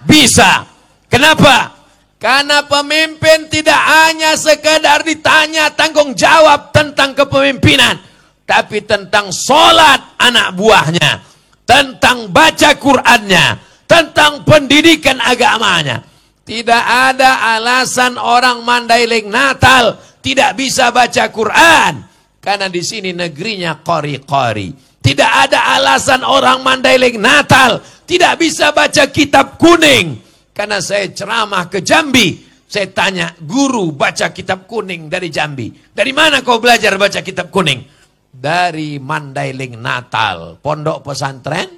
Bisa. Kenapa? Karena pemimpin tidak hanya sekedar ditanya tanggung jawab tentang kepemimpinan, tapi tentang sholat anak buahnya, tentang baca Qur'annya, tentang pendidikan agamanya. Tidak ada alasan orang Mandailing Natal tidak bisa baca Quran, karena di sini negerinya qori-qori. Tidak ada alasan orang Mandailing Natal tidak bisa baca kitab kuning, karena saya ceramah ke Jambi. Saya tanya guru baca kitab kuning dari Jambi, dari mana kau belajar baca kitab kuning? Dari Mandailing Natal, pondok pesantren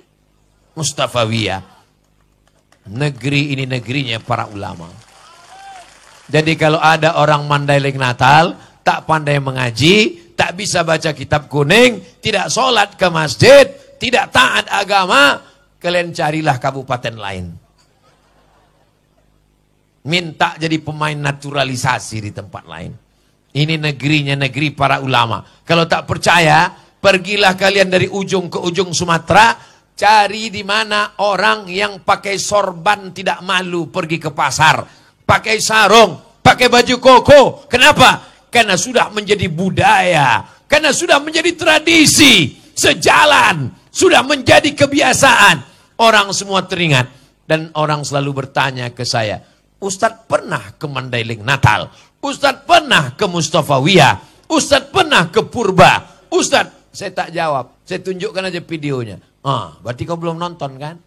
Mustafawiyah. Negeri ini negerinya para ulama. Jadi kalau ada orang Mandailing Natal tak pandai mengaji, tak bisa baca kitab kuning, tidak sholat ke masjid, tidak taat agama, kalian carilah kabupaten lain. Minta jadi pemain naturalisasi di tempat lain. Ini negerinya negeri para ulama. Kalau tak percaya, pergilah kalian dari ujung ke ujung Sumatera, cari di mana orang yang pakai sorban tidak malu pergi ke pasar, pakai sarung, pakai baju koko. Kenapa? Karena sudah menjadi budaya, karena sudah menjadi tradisi, sejalan, sudah menjadi kebiasaan. Orang semua teringat dan orang selalu bertanya ke saya, Ustadz pernah ke Mandailing Natal? Ustadz pernah ke Mustafawiyah? Ustadz pernah ke Purba? Ustadz, saya tak jawab. Saya tunjukkan aja videonya. Berarti kau belum nonton kan?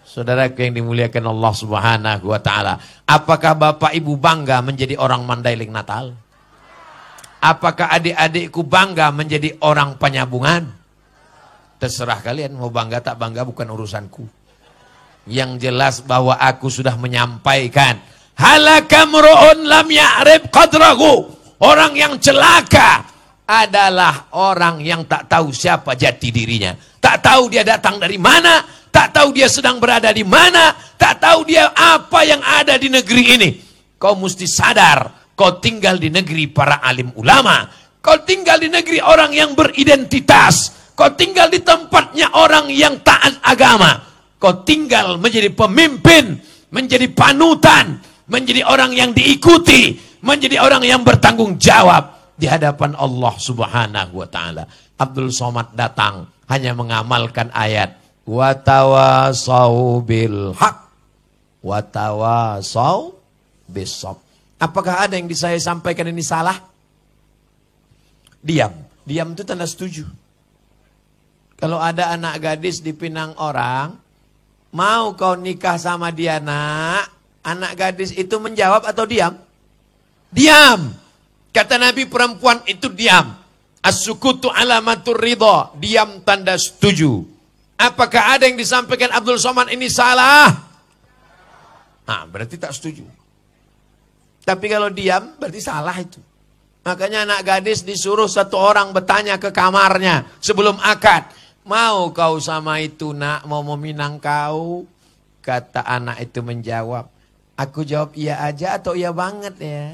Saudaraku yang dimuliakan Allah Subhanahu wa ta'ala. Apakah Bapak Ibu bangga menjadi orang Mandailing Natal? Apakah adik-adikku bangga menjadi orang penyambungan? Terserah kalian mau bangga tak bangga, bukan urusanku. Yang jelas bahwa aku sudah menyampaikan. Halakamru'un lam ya'rif qadrahu. Orang yang celaka adalah orang yang tak tahu siapa jati dirinya. Tak tahu dia datang dari mana, tak tahu dia sedang berada di mana, tak tahu dia apa yang ada di negeri ini. Kau mesti sadar, kau tinggal di negeri para alim ulama, kau tinggal di negeri orang yang beridentitas, kau tinggal di tempatnya orang yang taat agama, kau tinggal menjadi pemimpin, menjadi panutan, menjadi orang yang diikuti, menjadi orang yang bertanggung jawab di hadapan Allah Subhanahu wa taala. Abdul Somad datang hanya mengamalkan ayat wa tawasau bil haq wa tawasau bis sabr. Apakah ada yang saya sampaikan ini salah? Diam. Diam itu tanda setuju. Kalau ada anak gadis dipinang orang, mau kau nikah sama dia nak? Anak gadis itu menjawab atau diam? Diam. Kata Nabi, perempuan itu diam. As-sukutu alamatur ridha. Diam tanda setuju. Apakah ada yang disampaikan Abdul Somad ini salah? Nah, berarti tak setuju. Tapi kalau diam berarti salah itu. Makanya anak gadis disuruh satu orang bertanya ke kamarnya sebelum akad. Mau kau sama itu nak, mau meminang kau? Kata anak itu menjawab. Aku jawab iya aja atau iya banget ya?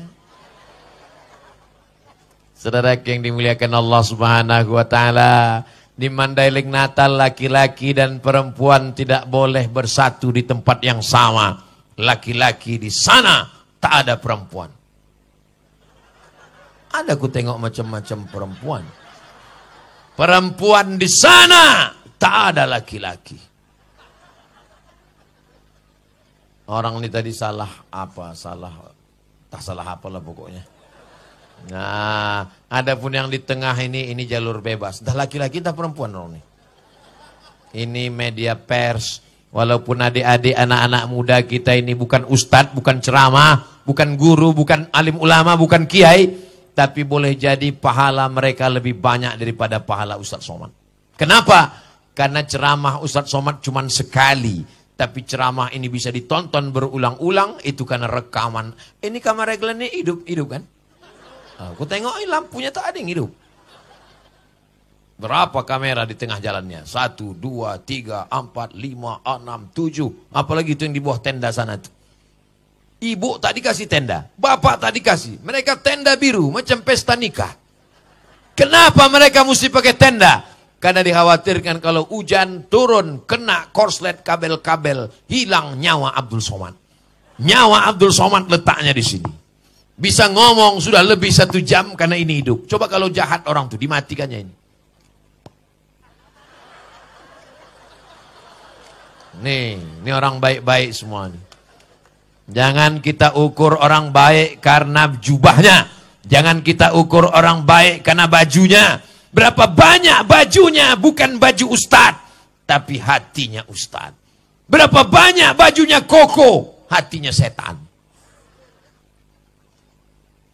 Saudara yang dimuliakan Allah Subhanahu wa taala, di Mandailing Natal laki-laki dan perempuan tidak boleh bersatu di tempat yang sama. Laki-laki di sana, tak ada perempuan. Ada aku tengok macam-macam perempuan. Perempuan di sana, tak ada laki-laki. Orang ini tadi salah apa? Tak salah apalah pokoknya. Nah, adapun yang di tengah ini jalur bebas. Dah laki-laki, dah perempuan orang ini. Ini media pers. Walaupun adik-adik anak-anak muda kita ini bukan ustadz, bukan ceramah, bukan guru, bukan alim ulama, bukan kiai, tapi boleh jadi pahala mereka lebih banyak daripada pahala Ustadz Somad. Kenapa? Karena ceramah Ustadz Somad cuma sekali. Tapi ceramah ini bisa ditonton berulang-ulang, itu karena rekaman. Ini kamera regler ini hidup kan? Aku tengok lampunya tak ada yang hidup. Berapa kamera di tengah jalannya? 1, 2, 3, 4, 5, 6, 7. Apalagi itu yang di bawah tenda sana tuh. Ibu tak dikasih tenda, bapak tak dikasih. Mereka tenda biru macam pesta nikah. Kenapa mereka mesti pakai tenda? Karena dikhawatirkan kalau hujan turun, kena korslet kabel-kabel, hilang nyawa Abdul Somad. Nyawa Abdul Somad letaknya di sini. Bisa ngomong sudah lebih 1 jam karena ini hidup. Coba kalau jahat orang tuh dimatikannya ini. Ini orang baik-baik semua nih. Jangan kita ukur orang baik karena jubahnya. Jangan kita ukur orang baik karena bajunya. Berapa banyak bajunya bukan baju ustadz, tapi hatinya ustadz. Berapa banyak bajunya koko, hatinya setan.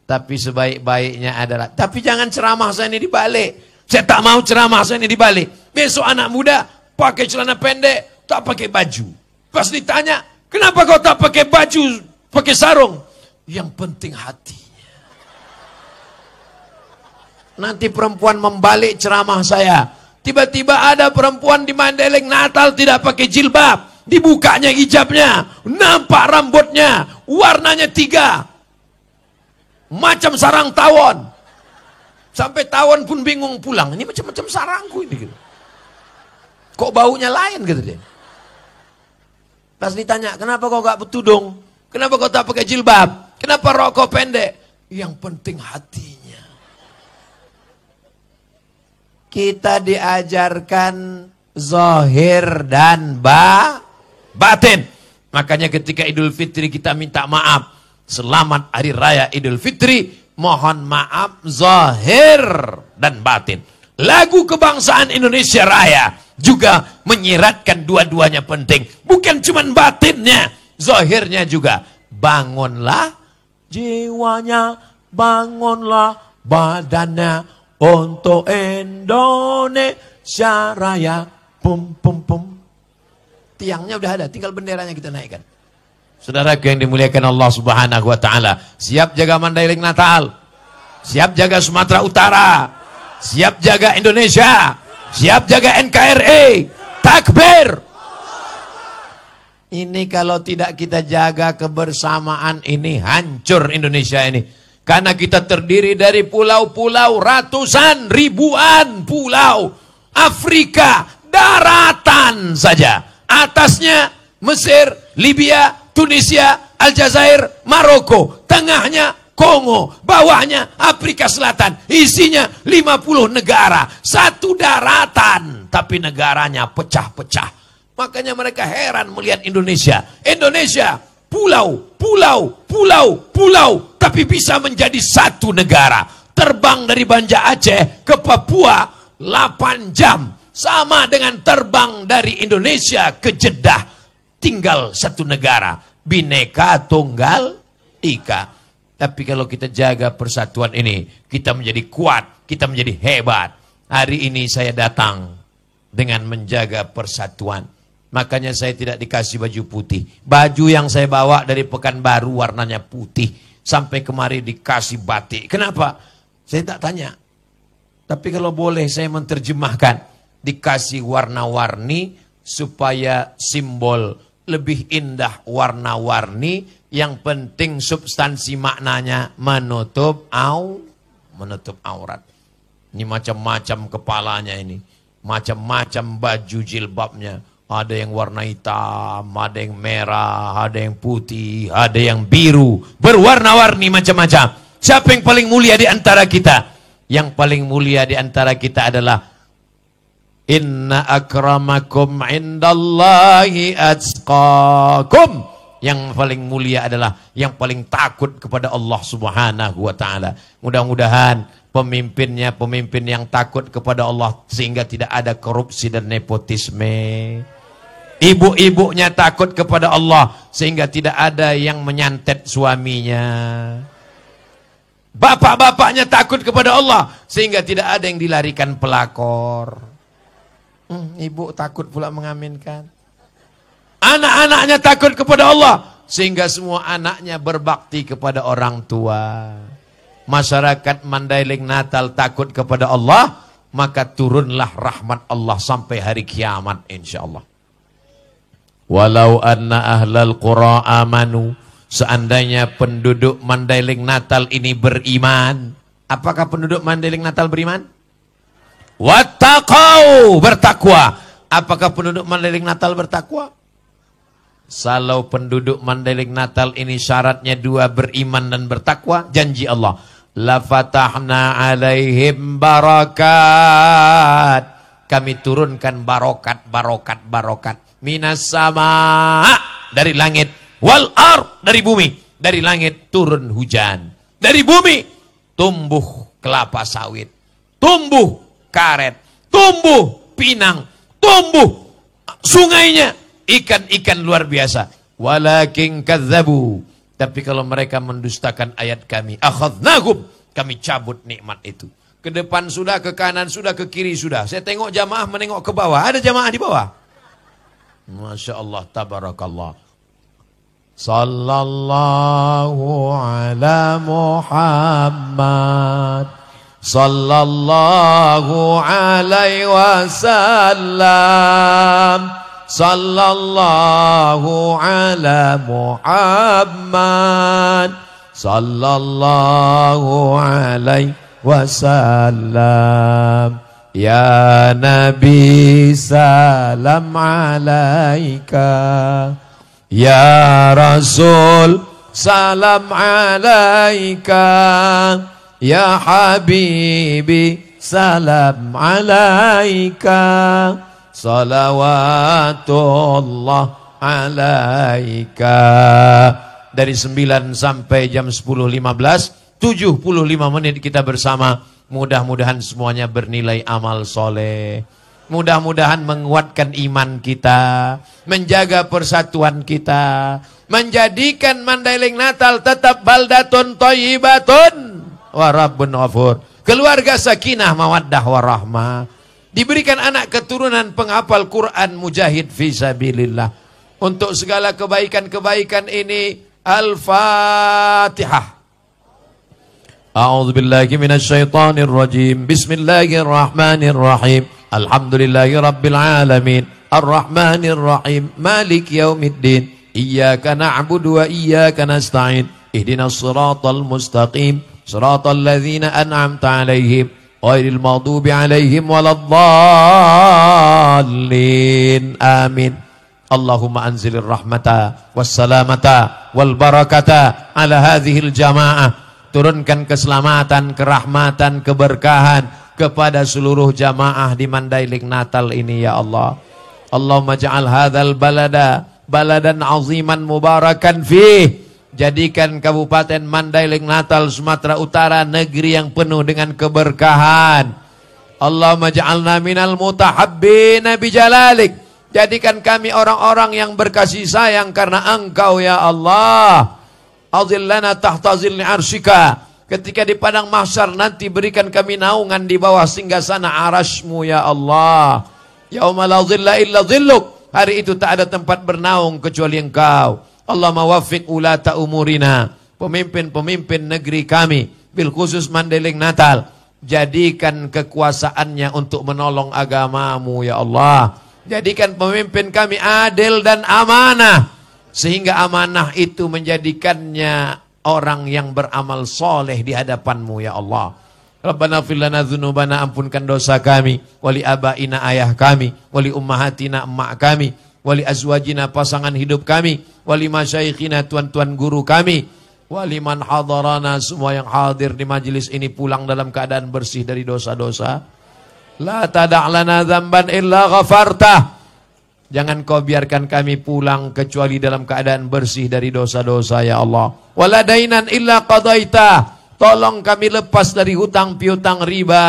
Tapi sebaik-baiknya adalah, tapi jangan ceramah saya ini dibalik. Saya tak mau ceramah saya ini dibalik. Besok anak muda pakai celana pendek, tak pakai baju. Pas ditanya, kenapa kau tak pakai baju, pakai sarung? Yang penting hatinya. Nanti perempuan membalik ceramah saya. Tiba-tiba ada perempuan di Mandailing Natal tidak pakai jilbab. Dibukanya hijabnya. Nampak rambutnya. Warnanya 3. Macam sarang tawon. Sampai tawon pun bingung pulang. Ini macam-macam sarangku ini. Gitu. Kok baunya lain gitu dia. Pas ditanya, kenapa kau gak bertudung? Kenapa kau tak pakai jilbab? Kenapa rok kau pendek? Yang penting hatinya. Kita diajarkan zahir dan batin. Makanya ketika Idul Fitri kita minta maaf. Selamat Hari Raya Idul Fitri. Mohon maaf zahir dan batin. Lagu kebangsaan Indonesia Raya juga menyiratkan dua-duanya penting. Bukan cuma batinnya, zahirnya juga. Bangunlah jiwanya, bangunlah badannya untuk Indonesia Raya. Pum pum pum. Tiangnya udah ada, tinggal benderanya kita naikkan. Saudaraku yang dimuliakan Allah Subhanahu wa taala, siap jaga Mandailing Natal? Siap jaga Sumatera Utara? Siap jaga Indonesia? Siap jaga NKRI? Takbir! Ini kalau tidak kita jaga kebersamaan ini, hancur Indonesia ini. Karena kita terdiri dari pulau-pulau, ratusan, ribuan pulau. Afrika, daratan saja. Atasnya Mesir, Libya, Tunisia, Aljazair, Maroko. Tengahnya Kongo, bawahnya Afrika Selatan. Isinya 50 negara. Satu daratan, tapi negaranya pecah-pecah. Makanya mereka heran melihat Indonesia. Indonesia, pulau, pulau, pulau, pulau, tapi bisa menjadi satu negara. Terbang dari Banda Aceh ke Papua 8 jam. Sama dengan terbang dari Indonesia ke Jeddah. Tinggal satu negara. Bhinneka Tunggal Ika. Tapi kalau kita jaga persatuan ini, kita menjadi kuat, kita menjadi hebat. Hari ini saya datang dengan menjaga persatuan. Makanya saya tidak dikasih baju putih. Baju yang saya bawa dari Pekanbaru warnanya putih. Sampai kemari dikasih batik. Kenapa? Saya tak tanya. Tapi kalau boleh saya menerjemahkan. Dikasih warna-warni supaya simbol lebih indah warna-warni. Yang penting substansi maknanya menutup aurat. Ini macam-macam kepalanya ini. Macam-macam baju jilbabnya. Ada yang warna hitam, ada yang merah, ada yang putih, ada yang biru. Berwarna-warni macam-macam. Siapa yang paling mulia di antara kita? Yang paling mulia di antara kita adalah inna akramakum indallahi atqakum. Yang paling mulia adalah yang paling takut kepada Allah Subhanahu wa taala. Mudah-mudahan pemimpinnya pemimpin yang takut kepada Allah sehingga tidak ada korupsi dan nepotisme. Ibu-ibunya takut kepada Allah sehingga tidak ada yang menyantet suaminya. Bapak-bapaknya takut kepada Allah sehingga tidak ada yang dilarikan pelakor. Ibu takut pula mengaminkan. Anak-anaknya takut kepada Allah sehingga semua anaknya berbakti kepada orang tua. Masyarakat Mandailing Natal takut kepada Allah, maka turunlah rahmat Allah sampai hari kiamat insyaallah. Walau anna ahlal qura amanu, seandainya penduduk Mandailing Natal ini beriman. Apakah penduduk Mandailing Natal beriman? Wattaqau, bertakwa. Apakah penduduk Mandailing Natal bertakwa? Kalau penduduk Mandailing Natal ini syaratnya 2, beriman dan bertakwa, janji Allah, la fatahna alaihim barakat. Kami turunkan barokat minas sama, dari langit, wal ard, dari bumi. Dari langit turun hujan, dari bumi tumbuh kelapa sawit, tumbuh karet, tumbuh pinang, tumbuh sungainya ikan-ikan luar biasa. Walakin kadzabu, tapi kalau mereka mendustakan ayat kami, akhadnahum, kami cabut nikmat itu. Ke depan sudah, ke kanan sudah, ke kiri sudah. Saya tengok jamaah menengok ke bawah. Ada jamaah di bawah? Masya Allah, tabarakallah. Sallallahu ala Muhammad, sallallahu alaihi wasallam, sallallahu ala Muhammad, sallallahu alaihi wasallam. Ya Nabi salam alaika, ya Rasul salam alaika, ya Habibi salam alaika, salawatullah alaika. Dari 9 sampai jam 10.15, 75 menit kita bersama. Mudah-mudahan semuanya bernilai amal soleh. Mudah-mudahan menguatkan iman kita, menjaga persatuan kita, menjadikan Mandailing Natal tetap baldatun thayyibatun wa Rabbun ghafur. Keluarga sakinah mawaddah warahmah. Diberikan anak keturunan penghafal Quran mujahid fisabilillah. Untuk segala kebaikan-kebaikan ini Al-Fatihah. A'udzu billahi minasyaitonir rajim. Bismillahirrahmanirrahim. Alhamdulillahi rabbil alamin. Arrahmanir rahim. Maliki yaumiddin. Iyyaka na'budu wa iyyaka nasta'in. Ihdinas siratal mustaqim. Siratal ladzina an'amta 'alaihim ghairil maghdubi 'alaihim waladdallin. Amin. Allahumma anzilir rahmata wassalamata wal barakata ala hadhil jamaah. Turunkan keselamatan, kerahmatan, keberkahan kepada seluruh jamaah di Mandailing Natal ini ya Allah. Allahumma ja'al hadzal balada baladan aziman mubarakan fih. Jadikan Kabupaten Mandailing Natal Sumatera Utara negeri yang penuh dengan keberkahan. Allahumma ja'alna minal mutahabbina bijalalik. Jadikan kami orang-orang yang berkasih sayang karena Engkau ya Allah. Azillana tahta zilli arsyika. Ketika di padang mahsyar nanti berikan kami naungan di bawah singgasana arasy-Mu ya Allah. Yauma la zilla illa zilluk. Hari itu tak ada tempat bernaung kecuali Engkau. Allahumma waffiq ulata umurina. Pemimpin-pemimpin negeri kami, bil khusus Mandailing Natal, jadikan kekuasaannya untuk menolong agama-Mu ya Allah. Jadikan pemimpin kami adil dan amanah. Sehingga amanah itu menjadikannya orang yang beramal soleh di hadapan-Mu ya Allah. Rabbana fir lana dzunubana, ampunkan dosa kami, wali abaina ayah kami, wali ummahatina emak kami, wali azwajina pasangan hidup kami, wali masyaikhina tuan-tuan guru kami, wali man hadarana, semua yang hadir di majelis ini pulang dalam keadaan bersih dari dosa-dosa. La tada' lana dzamban illa ghafartah. Jangan Kau biarkan kami pulang kecuali dalam keadaan bersih dari dosa-dosa ya Allah. Wala dainan illa qadaita. Tolong kami lepas dari hutang piutang riba.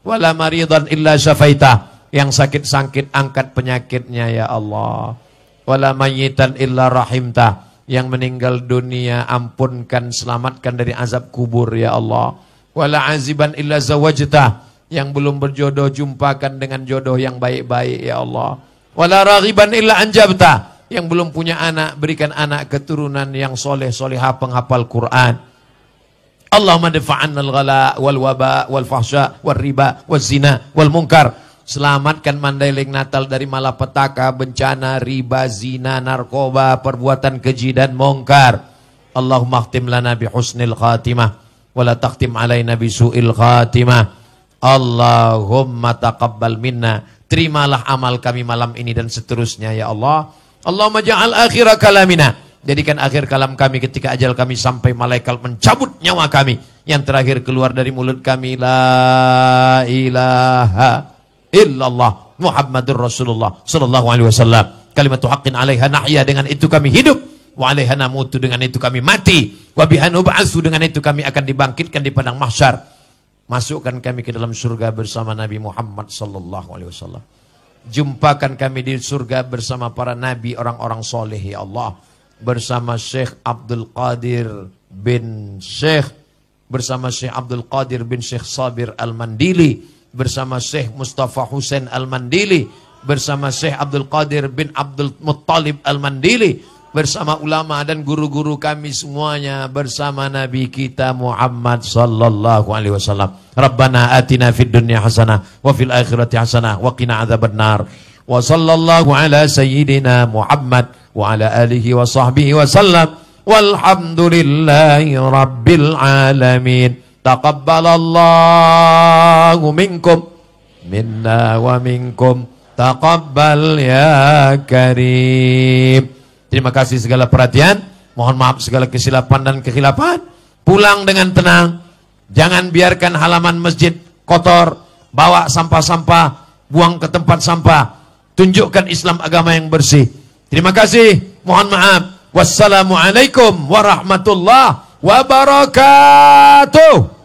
Wala maridan illa syafaita. Yang sakit-sakit angkat penyakitnya ya Allah. Wala mayyitan illa rahimta. Yang meninggal dunia ampunkan, selamatkan dari azab kubur ya Allah. Wala aziban illa zawajta. Yang belum berjodoh jumpakan dengan jodoh yang baik-baik ya Allah. Wala raghiban illa anjabta. Yang belum punya anak, berikan anak keturunan yang soleh solehah penghafal Quran. Allahumma dafa'anna al-ghala wal waba wal fahsya wal riba wal zina wal munkar. Selamatkan Mandailing Natal dari malapetaka, bencana, riba, zina, narkoba, perbuatan keji dan mungkar. Allahumma khtim lana bi husnil khatimah wala takhtim alaina bi su'il khatimah. Allahumma taqabbal minna. Terimalah amal kami malam ini dan seterusnya ya Allah. Allahumma ja'al akhira kalamina. Jadikan akhir kalam kami ketika ajal kami sampai malaikat mencabut nyawa kami. Yang terakhir keluar dari mulut kami, la ilaha illallah Muhammadur Rasulullah sallallahu alaihi wasallam. Kalimatu haqqin 'alaiha nahya, dengan itu kami hidup. Wa 'alaiha namutu, dengan itu kami mati. Wa biha nub'atsu, dengan itu kami akan dibangkitkan di padang mahsyar. Masukkan kami ke dalam surga bersama Nabi Muhammad sallallahu alaihi wasallam. Jumpakan kami di surga bersama para nabi, orang-orang soleh ya Allah. Bersama Syekh Abdul Qadir bin Syekh, bersama Syekh Abdul Qadir bin Syekh Sabir Al-Mandili, bersama Syekh Mustafa Husain Al-Mandili, bersama Syekh Abdul Qadir bin Abdul Muttalib Al-Mandili, bersama ulama dan guru-guru kami semuanya, bersama Nabi kita Muhammad sallallahu alaihi wasallam. Rabbana atina fid dunya hasanah wa fil akhirati hasanah wa qina adzabannar. Wa sallallahu ala sayyidina Muhammad wa ala alihi wa sahbihi wa sallam. Walhamdulillahi rabbil alamin. Taqabbalallahu minkum minna wa minkum. Taqabbal ya karim. Terima kasih segala perhatian. Mohon maaf segala kesilapan dan kekhilafan. Pulang dengan tenang. Jangan biarkan halaman masjid kotor. Bawa sampah-sampah, buang ke tempat sampah. Tunjukkan Islam agama yang bersih. Terima kasih. Mohon maaf. Wassalamualaikum warahmatullahi wabarakatuh.